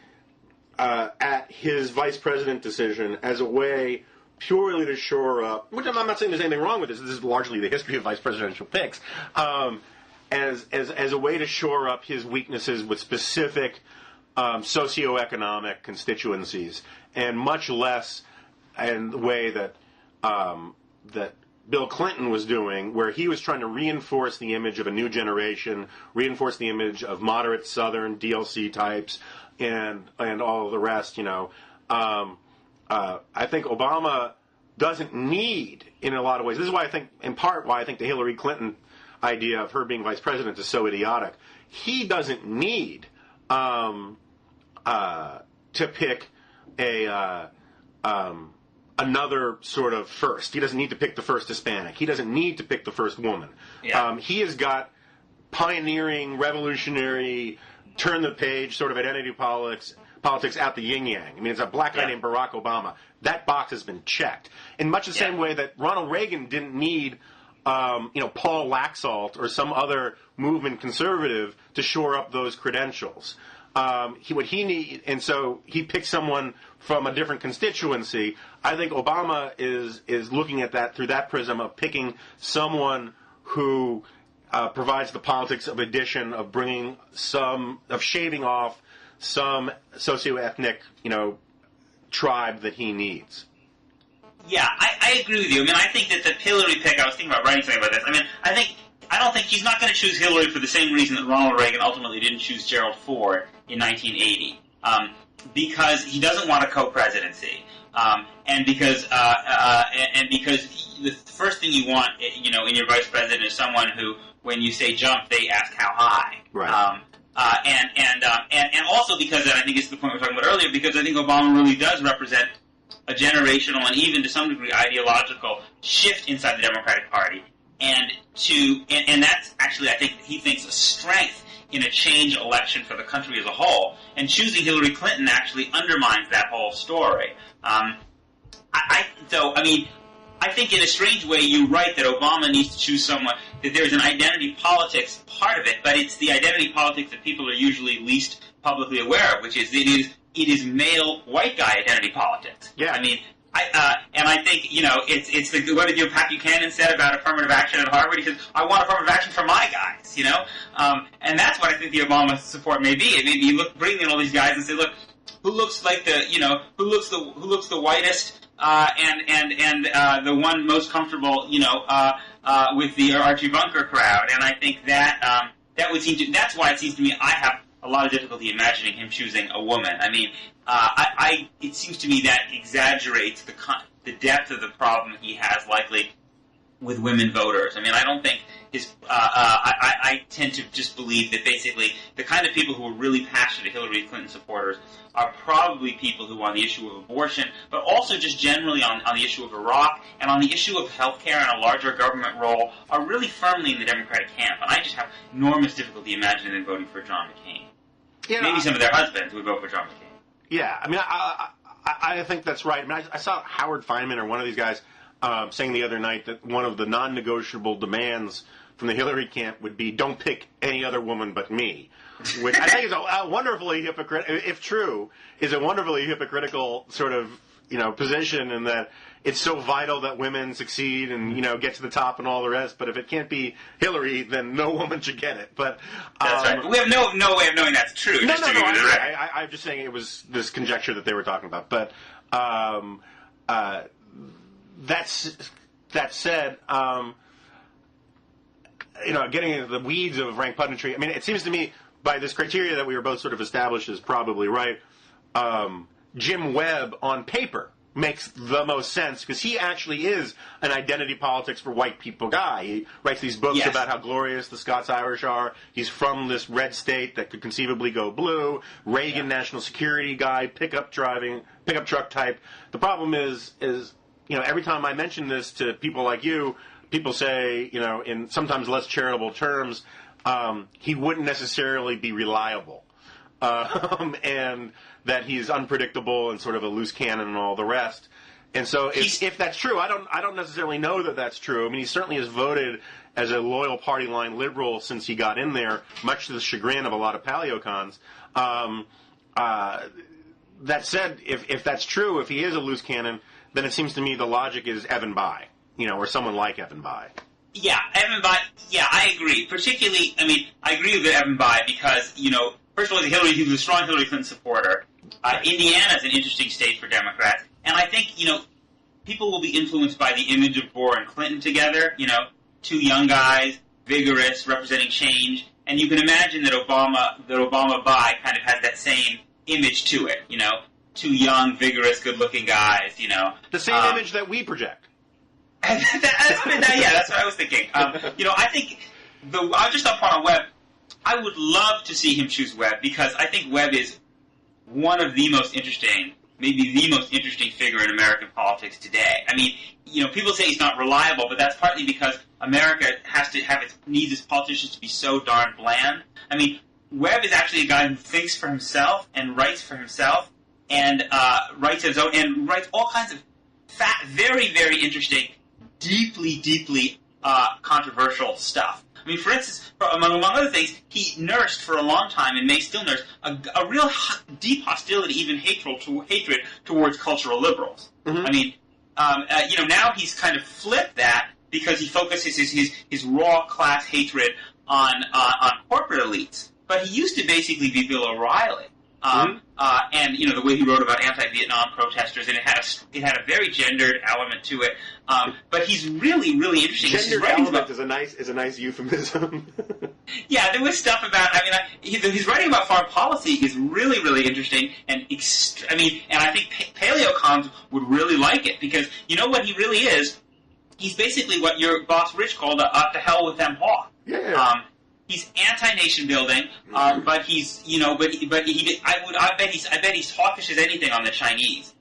at his vice president decision as a way purely to shore up, which I'm not saying there's anything wrong with this. This is largely the history of vice presidential picks, as a way to shore up his weaknesses with specific socioeconomic constituencies, and much less in the way that that Bill Clinton was doing, where he was trying to reinforce the image of a new generation, reinforce the image of moderate Southern DLC types, and all of the rest. I think Obama doesn't need, in a lot of ways, this is why I think, in part, why I think the Hillary Clinton idea of her being vice president is so idiotic. He doesn't need to pick a another sort of first. He doesn't need to pick the first Hispanic. He doesn't need to pick the first woman. Yeah. He has got pioneering, revolutionary, turn the page sort of identity politics out the yin-yang. I mean, it's a black guy named Barack Obama. That box has been checked. In much the same way that Ronald Reagan didn't need Paul Laxalt or some other movement conservative to shore up those credentials. What he need, and so he picked someone from a different constituency. I think Obama is looking at that through that prism of picking someone who provides the politics of addition, of bringing of shaving off some socioethnic, tribe that he needs. Yeah, I agree with you. I mean, I think that the Hillary pick, I was thinking about writing something about this. I mean, I don't think he's not going to choose Hillary for the same reason that Ronald Reagan ultimately didn't choose Gerald Ford in 1980, because he doesn't want a co-presidency, and because the first thing you want, in your vice president is someone who, when you say jump, they ask how high. Right. And also because, and I think it's the point we were talking about earlier, because I think Obama really does represent a generational and even to some degree ideological shift inside the Democratic Party, and that's actually, I think, he thinks a strength in a change election for the country as a whole. And choosing Hillary Clinton actually undermines that whole story. I think in a strange way you're right that Obama needs to choose someone, that there's an identity politics part of it, but it's the identity politics that people are usually least publicly aware of, which is it is male white guy identity politics. Yeah. I mean, I think, it's the, what did Pat Buchanan said about affirmative action at Harvard? He said, I want affirmative action for my guys, and that's what I think the Obama support may be. It may be bring in all these guys and say, look, who looks like who looks the whitest, and the one most comfortable, with the Archie Bunker crowd. And I think that that would seem to, that's why it seems to me I have a lot of difficulty imagining him choosing a woman. I mean, it seems to me that exaggerates the depth of the problem he has likely with women voters. I mean, I don't think I tend to just believe that basically the kind of people who are really passionate Hillary Clinton supporters are probably people who, on the issue of abortion, but also just generally on the issue of Iraq and on the issue of healthcare and a larger government role, are really firmly in the Democratic camp. And I just have enormous difficulty imagining them voting for John McCain. Yeah, maybe some of their husbands would vote for John McCain. Yeah, I mean, I think that's right. I mean, I saw Howard Feynman or one of these guys saying the other night that one of the non-negotiable demands from the Hillary camp would be, don't pick any other woman but me. Which I think is a wonderfully hypocritical, if true, is a wonderfully hypocritical sort of, position, in that it's so vital that women succeed and, get to the top and all the rest. But if it can't be Hillary, then no woman should get it. But that's right. But we have no way of knowing that's true. I'm just saying it was this conjecture that they were talking about. But that said, getting into the weeds of rank punditry, I mean, it seems to me, by this criteria that we were both sort of established is probably right, Jim Webb on paper makes the most sense, because he actually is an identity politics for white people guy. He writes these books about how glorious the Scots-Irish are. He's from this red state that could conceivably go blue. Reagan, national security guy, pickup truck type. The problem is every time I mention this to people like you, people say, in sometimes less charitable terms, he wouldn't necessarily be reliable, and that he's unpredictable and sort of a loose cannon and all the rest. And so, if that's true, I don't necessarily know that that's true. I mean, he certainly has voted as a loyal party line liberal since he got in there, much to the chagrin of a lot of paleocons. That said, if that's true, if he is a loose cannon, then it seems to me the logic is Evan Bayh, or someone like Evan Bayh. Yeah, Evan Bayh. Yeah, I agree. Particularly, I mean, I agree with Evan Bayh because, first of all, he was a strong Hillary Clinton supporter. Indiana is an interesting state for Democrats. And I think, people will be influenced by the image of Gore and Clinton together, two young guys, vigorous, representing change. And you can imagine that Obama-Bayh kind of has that same image to it, two young, vigorous, good-looking guys, The same image that we project. That's what I was thinking. I think I just up on Webb. I would love to see him choose Webb, because I think Webb is one of the most interesting, maybe the most interesting figure in American politics today. I mean, people say he's not reliable, but that's partly because America has to needs its politicians to be so darn bland. I mean, Webb is actually a guy who thinks for himself and writes for himself and writes his own and writes all kinds of very, very interesting, deeply controversial stuff. I mean, for instance, among other things, he nursed for a long time, and may still nurse, a real deep hostility, even hatred towards cultural liberals. Mm-hmm. I mean, now he's kind of flipped that because he focuses his raw class hatred on corporate elites. But he used to basically be Bill O'Reilly. And the way he wrote about anti-Vietnam protesters, and it had a very gendered element to it. But he's really, really interesting. Gendered element is a nice euphemism. Yeah, there was stuff about. I mean, his writing about foreign policy is really, really interesting, and and I think paleocons would really like it because you know what he really is. He's basically what your boss Rich called a to hell with them hawk. Yeah. He's anti-nation building, but he's, I bet he's hawkish as anything on the Chinese.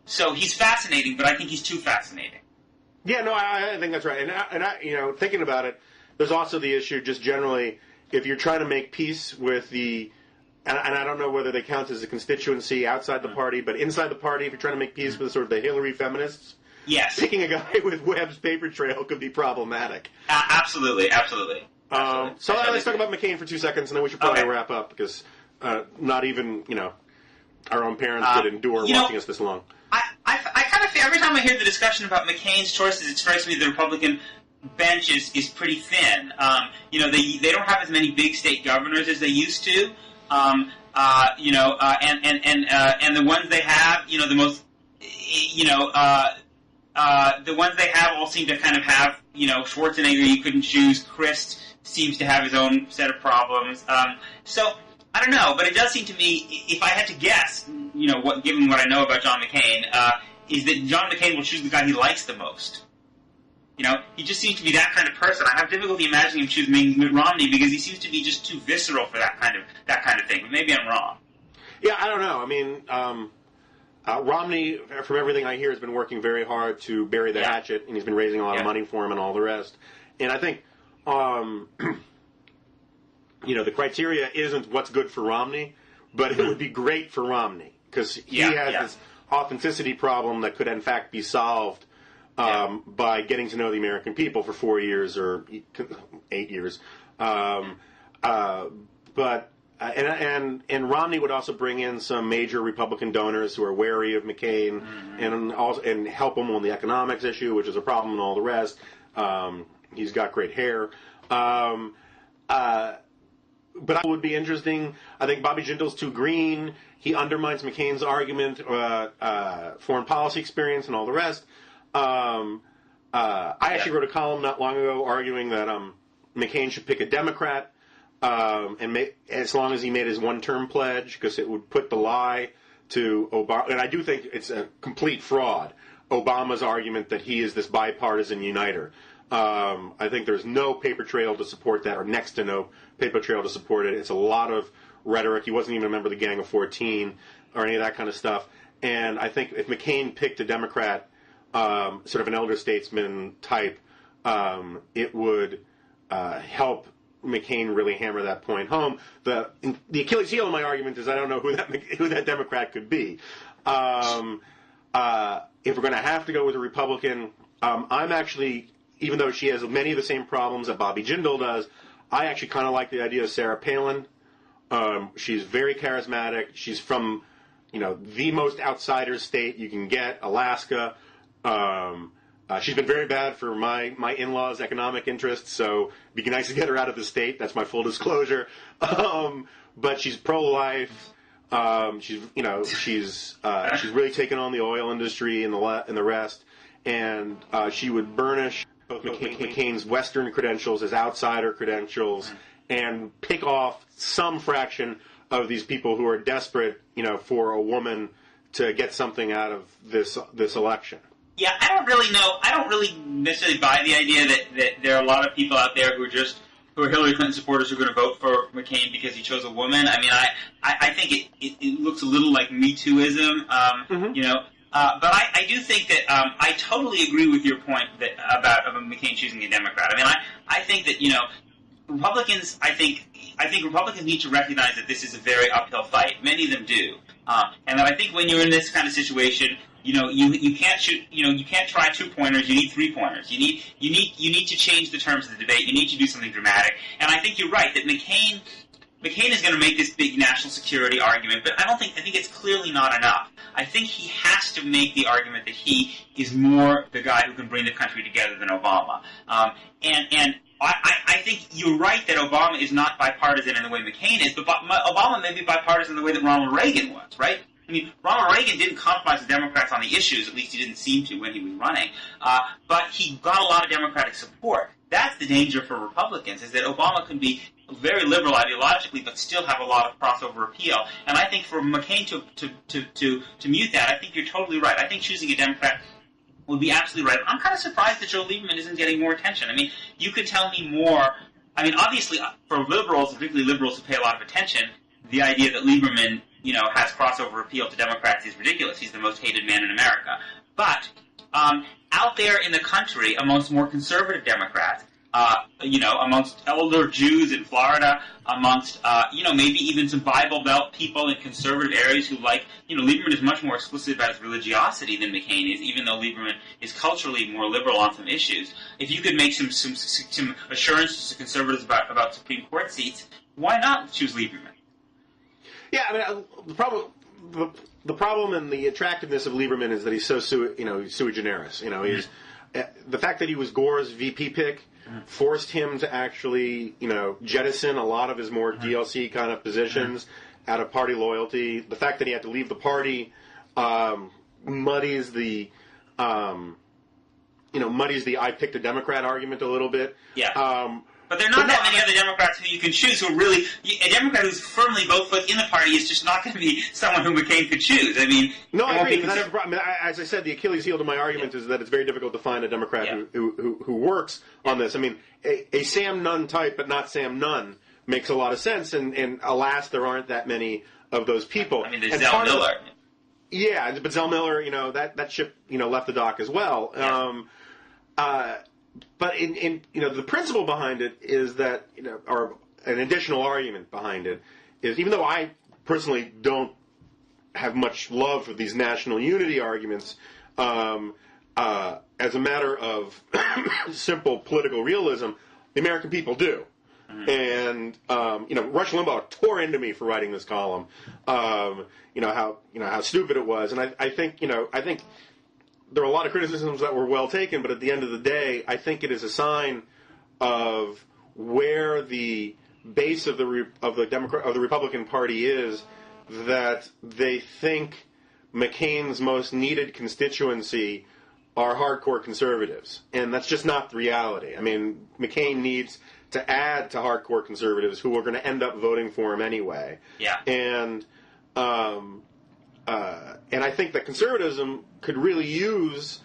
So he's fascinating, but I think he's too fascinating. Yeah, no, I think that's right. And I, thinking about it, there's also the issue just generally, if you're trying to make peace with and I don't know whether they count as a constituency outside the party, but inside the party, if you're trying to make peace with sort of the Hillary feminists, yes, picking a guy with Webb's paper trail could be problematic. Absolutely. So let's talk about McCain for 2 seconds, and then we should probably wrap up because not even our own parents could endure watching us this long. I kind of feel every time I hear the discussion about McCain's choices, it strikes me the Republican bench is pretty thin. They don't have as many big state governors as they used to. And the ones they have, the most, the ones they have all seem to kind of have, Schwarzenegger you couldn't choose, Christ seems to have his own set of problems. So I don't know, but it does seem to me, if I had to guess, given what I know about John McCain, is that John McCain will choose the guy he likes the most. He just seems to be that kind of person. I have difficulty imagining him choosing Mitt Romney because he seems to be just too visceral for that kind of thing. But maybe I'm wrong. Yeah, I don't know. I mean, Romney, from everything I hear, has been working very hard to bury the hatchet, and he's been raising a lot of money for him and all the rest. And I think, the criteria isn't what's good for Romney, but it would be great for Romney because he has this authenticity problem that could, in fact, be solved by getting to know the American people for 4 years or 8 years. And Romney would also bring in some major Republican donors who are wary of McCain, and help him on the economics issue, which is a problem, and all the rest. He's got great hair. But it would be interesting. I think Bobby Jindal's too green. He undermines McCain's argument, foreign policy experience, and all the rest. I actually wrote a column not long ago arguing that McCain should pick a Democrat, as long as he made his one-term pledge, because it would put the lie to Obama. And I do think it's a complete fraud, Obama's argument that he is this bipartisan uniter. I think there's no paper trail to support that, or next to no paper trail to support it. It's a lot of rhetoric. He wasn't even a member of the Gang of 14 or any of that kind of stuff. And I think if McCain picked a Democrat, sort of an elder statesman type, it would help McCain really hammer that point home. The Achilles heel of my argument is I don't know who that Democrat could be. If we're going to have to go with a Republican, I'm actually, even though she has many of the same problems that Bobby Jindal does, I actually kind of like the idea of Sarah Palin. She's very charismatic. She's from, the most outsider state you can get, Alaska. She's been very bad for my in-laws' economic interests, so it'd be nice to get her out of the state. That's my full disclosure. But she's pro-life. She's really taken on the oil industry and the rest, and she would burnish both McCain's Western credentials as outsider credentials, and pick off some fraction of these people who are desperate, for a woman to get something out of this election. Yeah, I don't really necessarily buy the idea that there are a lot of people out there who who are Hillary Clinton supporters who are going to vote for McCain because he chose a woman. I mean, I think it looks a little like Me Too-ism, you know. But I do think that I totally agree with your point that about McCain choosing a Democrat. I mean, I think that, you know, Republicans, I think Republicans need to recognize that this is a very uphill fight. Many of them do, and that I think when you're in this kind of situation, you know, you can't shoot, you know, you can't try 2 pointers. You need 3 pointers. You need to change the terms of the debate. You need to do something dramatic. And I think you're right that McCain is going to make this big national security argument, but I think it's clearly not enough. I think he has to make the argument that he is more the guy who can bring the country together than Obama. And I think you're right that Obama is not bipartisan in the way McCain is, but Obama may be bipartisan in the way that Ronald Reagan was, right? I mean, Ronald Reagan didn't compromise with Democrats on the issues, at least he didn't seem to when he was running, but he got a lot of Democratic support. That's the danger for Republicans, is that Obama can be very liberal ideologically, but still have a lot of crossover appeal. And I think for McCain to mute that, I think you're totally right. I think choosing a Democrat would be absolutely right. I'm kind of surprised that Joe Lieberman isn't getting more attention. I mean, you could tell me more. I mean, obviously, for liberals, particularly liberals who pay a lot of attention, the idea that Lieberman, you know, has crossover appeal to Democrats is ridiculous. He's the most hated man in America. But out there in the country, amongst more conservative Democrats, you know, amongst elder Jews in Florida, amongst, you know, maybe even some Bible Belt people in conservative areas who like, you know, Lieberman is much more explicit about his religiosity than McCain is, even though Lieberman is culturally more liberal on some issues. If you could make some assurances to conservatives about Supreme Court seats, why not choose Lieberman? Yeah, I mean, the problem and the attractiveness of Lieberman is that he's so sui generis. You know, he's the fact that he was Gore's VP pick forced him to actually, you know, jettison a lot of his more DLC kind of positions out of party loyalty. The fact that he had to leave the party muddies the I picked a Democrat argument a little bit. Yeah. But there are not that many other Democrats who you can choose who are really... A Democrat who's firmly both foot in the party is just not going to be someone who McCain could choose. I mean... No, I agree. That's the problem. As I said, the Achilles heel to my argument is that it's very difficult to find a Democrat who works on this. I mean, a Sam Nunn type, but not Sam Nunn, makes a lot of sense, and alas, there aren't that many of those people. I mean, there's Zell Miller. Yeah, but Zell Miller, you know, that ship, you know, left the dock as well. Yeah. But in you know, the principle behind it is that, you know, or an additional argument behind it is, even though I personally don't have much love for these national unity arguments, as a matter of simple political realism, the American people do. And you know, Rush Limbaugh tore into me for writing this column. You know how stupid it was, and I think there are a lot of criticisms that were well taken, but at the end of the day, I think it is a sign of where the base of the Republican Party is, that they think McCain's most needed constituency are hardcore conservatives, and that's just not the reality. I mean, McCain needs to add to hardcore conservatives who are going to end up voting for him anyway. Yeah. And I think that conservatism could really use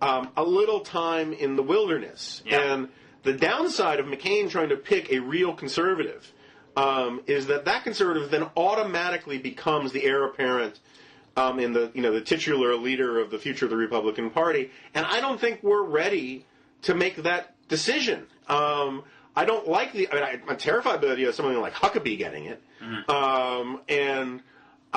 a little time in the wilderness. Yeah. And the downside of McCain trying to pick a real conservative is that conservative then automatically becomes the heir apparent in the titular leader of the future of the Republican Party. And I don't think we're ready to make that decision. I don't like I'm terrified by the idea of something like Huckabee getting it. Mm-hmm.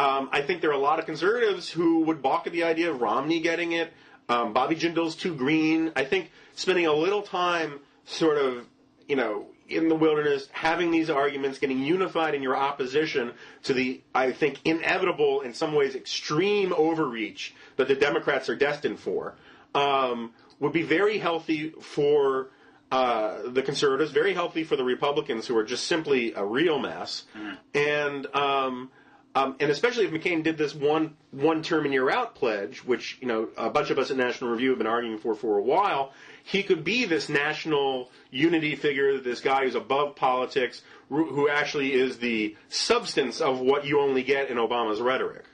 I think there are a lot of conservatives who would balk at the idea of Romney getting it. Bobby Jindal's too green. I think spending a little time sort of, you know, in the wilderness, having these arguments, getting unified in your opposition to the, I think, inevitable, in some ways, extreme overreach that the Democrats are destined for, would be very healthy for the conservatives, very healthy for the Republicans, who are just simply a real mess. Mm-hmm. And especially if McCain did this one term and you're out pledge, which, you know, a bunch of us at National Review have been arguing for a while, he could be this national unity figure, this guy who's above politics, who actually is the substance of what you only get in Obama's rhetoric.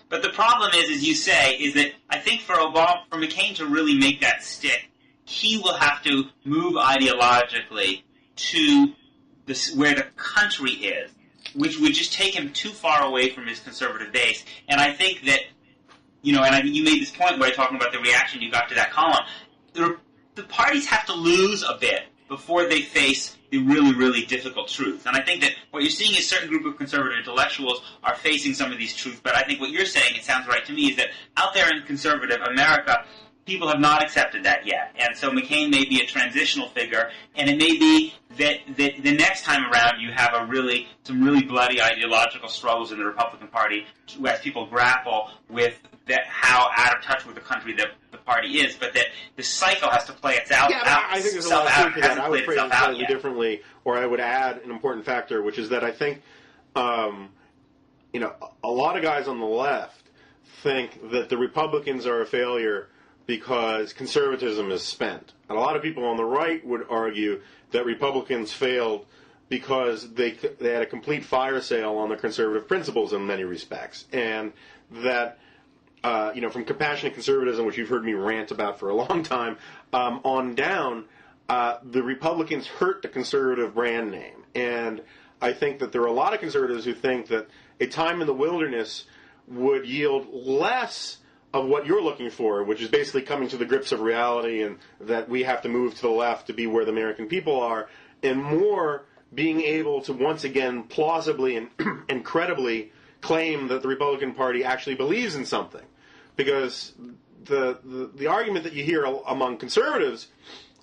But the problem is, as you say, is that I think for McCain to really make that stick, he will have to move ideologically to where the country is, which would just take him too far away from his conservative base. And I think that, and I think you made this point by talking about the reaction you got to that column. The parties have to lose a bit before they face the really, really difficult truths. And I think that what you're seeing is a certain group of conservative intellectuals are facing some of these truths, but I think what you're saying, it sounds right to me, is that out there in conservative America, people have not accepted that yet. And so McCain may be a transitional figure, and it may be that the next time around you have some really bloody ideological struggles in the Republican Party as people grapple with how out of touch with the country the party is, but that the cycle has to play itself out. Yeah, I think there's a lot of truth to that. I would phrase it slightly differently, or I would add an important factor, which is that I think, a lot of guys on the left think that the Republicans are a failure because conservatism is spent. And a lot of people on the right would argue that Republicans failed because they had a complete fire sale on their conservative principles in many respects. And that, from compassionate conservatism, which you've heard me rant about for a long time, on down, the Republicans hurt the conservative brand name. And I think that there are a lot of conservatives who think that a time in the wilderness would yield less of what you're looking for, which is basically coming to the grips of reality and that we have to move to the left to be where the American people are, and more being able to once again plausibly and credibly claim that the Republican Party actually believes in something. Because the argument that you hear among conservatives,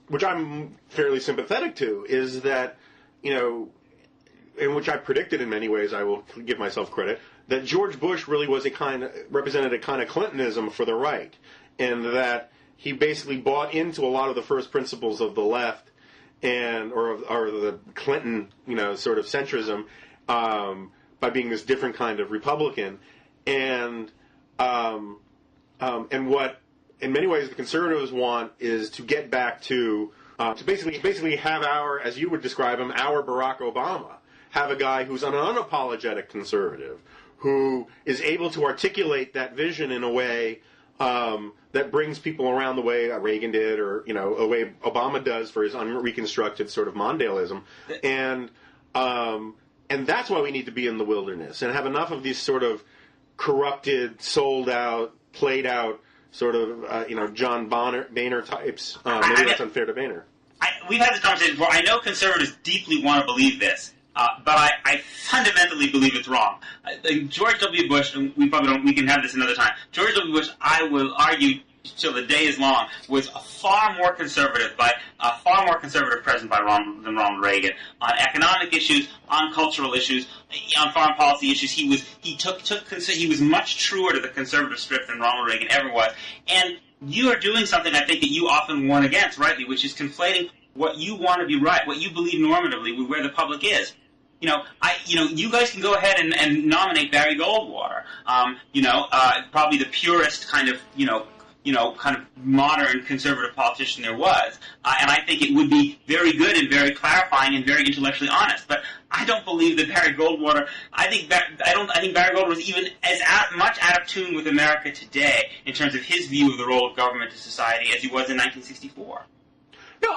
which I'm fairly sympathetic to, is that, in which I predicted in many ways, I will give myself credit, that George Bush really was represented a kind of Clintonism for the right, and that he basically bought into a lot of the first principles of the left or the Clinton, sort of centrism, by being this different kind of Republican, and what in many ways the conservatives want is to get back to basically have as you would describe him, our Barack Obama, have a guy who's an unapologetic conservative, who is able to articulate that vision in a way that brings people around the way Reagan did, or a way Obama does for his unreconstructed sort of Mondaleism, and that's why we need to be in the wilderness and have enough of these sort of corrupted, sold out, played out sort of John Boehner types. Maybe that's unfair to Boehner. We've had this conversation before. I know conservatives deeply want to believe this. But I fundamentally believe it's wrong. George W. Bush, and we can have this another time. George W. Bush, I will argue till the day is long, was a far more conservative president than Ronald Reagan on economic issues, on cultural issues, on foreign policy issues. He was much truer to the conservative script than Ronald Reagan ever was. And you are doing something I think that you often warn against, rightly, which is conflating what you want to be right, what you believe normatively, with where the public is. You guys can go ahead and nominate Barry Goldwater. Probably the purest kind of modern conservative politician there was. And I think it would be very good and very clarifying and very intellectually honest. But I don't believe that Barry Goldwater. I think Barry Goldwater was even much out of tune with America today in terms of his view of the role of government to society as he was in 1964. No,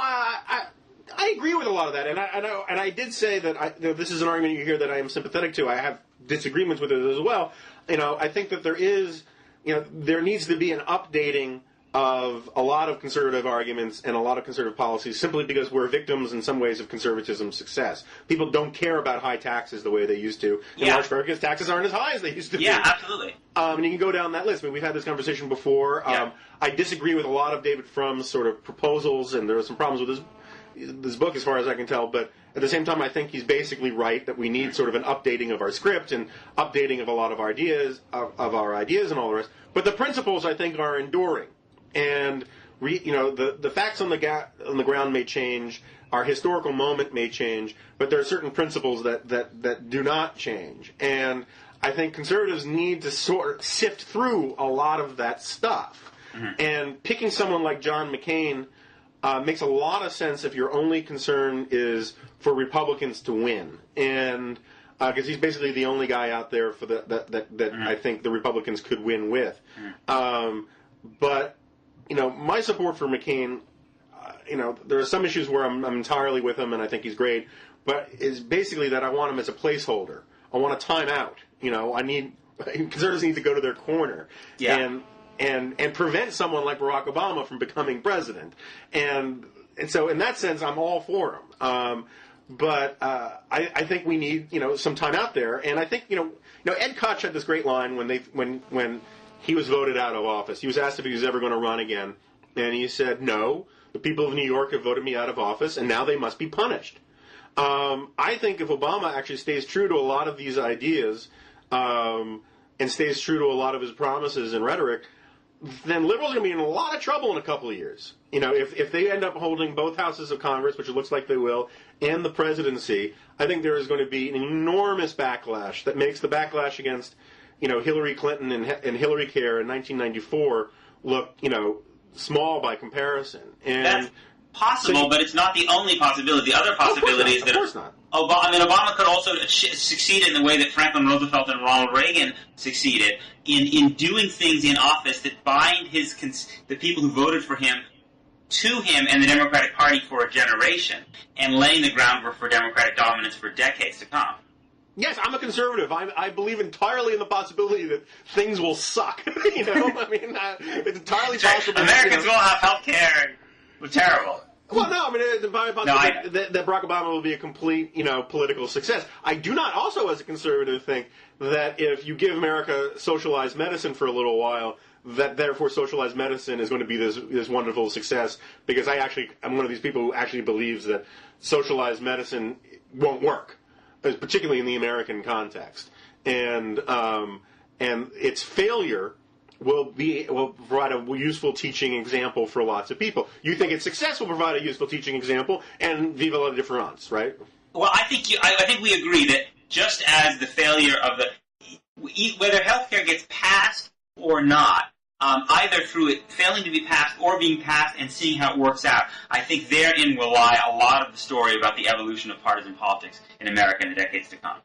I agree with a lot of that, and I did say that this is an argument you hear that I am sympathetic to. I have disagreements with it as well. I think that there needs to be an updating of a lot of conservative arguments and a lot of conservative policies simply because we're victims in some ways of conservatism's success. People don't care about high taxes the way they used to, in large part because taxes aren't as high as they used to be. Yeah, absolutely. And you can go down that list. I mean, we've had this conversation before. Yeah. I disagree with a lot of David Frum's sort of proposals, and there are some problems with this book as far as I can tell, but at the same time I think he's basically right that we need sort of an updating of our script and updating of a lot of ideas, of our ideas and all the rest. But the principles, I think, are enduring. And the facts on the ground may change, our historical moment may change, but there are certain principles that do not change. And I think conservatives need to sort of sift through a lot of that stuff. Mm-hmm. And picking someone like John McCain makes a lot of sense if your only concern is for Republicans to win, and because he's basically the only guy out there for that mm-hmm. I think the Republicans could win with. Mm-hmm. But my support for McCain there are some issues where I'm entirely with him, and I think he's great. But is basically that I want him as a placeholder. I want a timeout. Conservatives need to go to their corner and prevent someone like Barack Obama from becoming president. And so in that sense, I'm all for him. But I think we need some time out there. And I think Ed Koch had this great line when he was voted out of office. He was asked if he was ever going to run again, and he said, "No, the people of New York have voted me out of office, and now they must be punished." I think if Obama actually stays true to a lot of these ideas and stays true to a lot of his promises and rhetoric, then liberals are going to be in a lot of trouble in a couple of years. If they end up holding both houses of Congress, which it looks like they will, and the presidency, I think there is going to be an enormous backlash that makes the backlash against, Hillary Clinton and Hillary Care in 1994 look, small by comparison. And that's possible, but it's not the only possibility. The other possibility is that of course not. Obama could also succeed in the way that Franklin Roosevelt and Ronald Reagan succeeded in doing things in office that bind the people who voted for him to him and the Democratic Party for a generation, and laying the groundwork for Democratic dominance for decades to come. Yes, I'm a conservative. I believe entirely in the possibility that things will suck. It's entirely possible. Americans will have health care. Terrible. Well, no, it's possible that Barack Obama will be a complete, political success. I do not also, as a conservative, think that if you give America socialized medicine for a little while, that therefore socialized medicine is going to be this wonderful success, because I'm one of these people who actually believes that socialized medicine won't work, particularly in the American context. And its failure will provide a useful teaching example for lots of people. You think its success will provide a useful teaching example, and vive la différence, right? Well, I think we agree that just as the failure of whether healthcare gets passed or not, either through it failing to be passed or being passed and seeing how it works out, I think therein will lie a lot of the story about the evolution of partisan politics in America in the decades to come.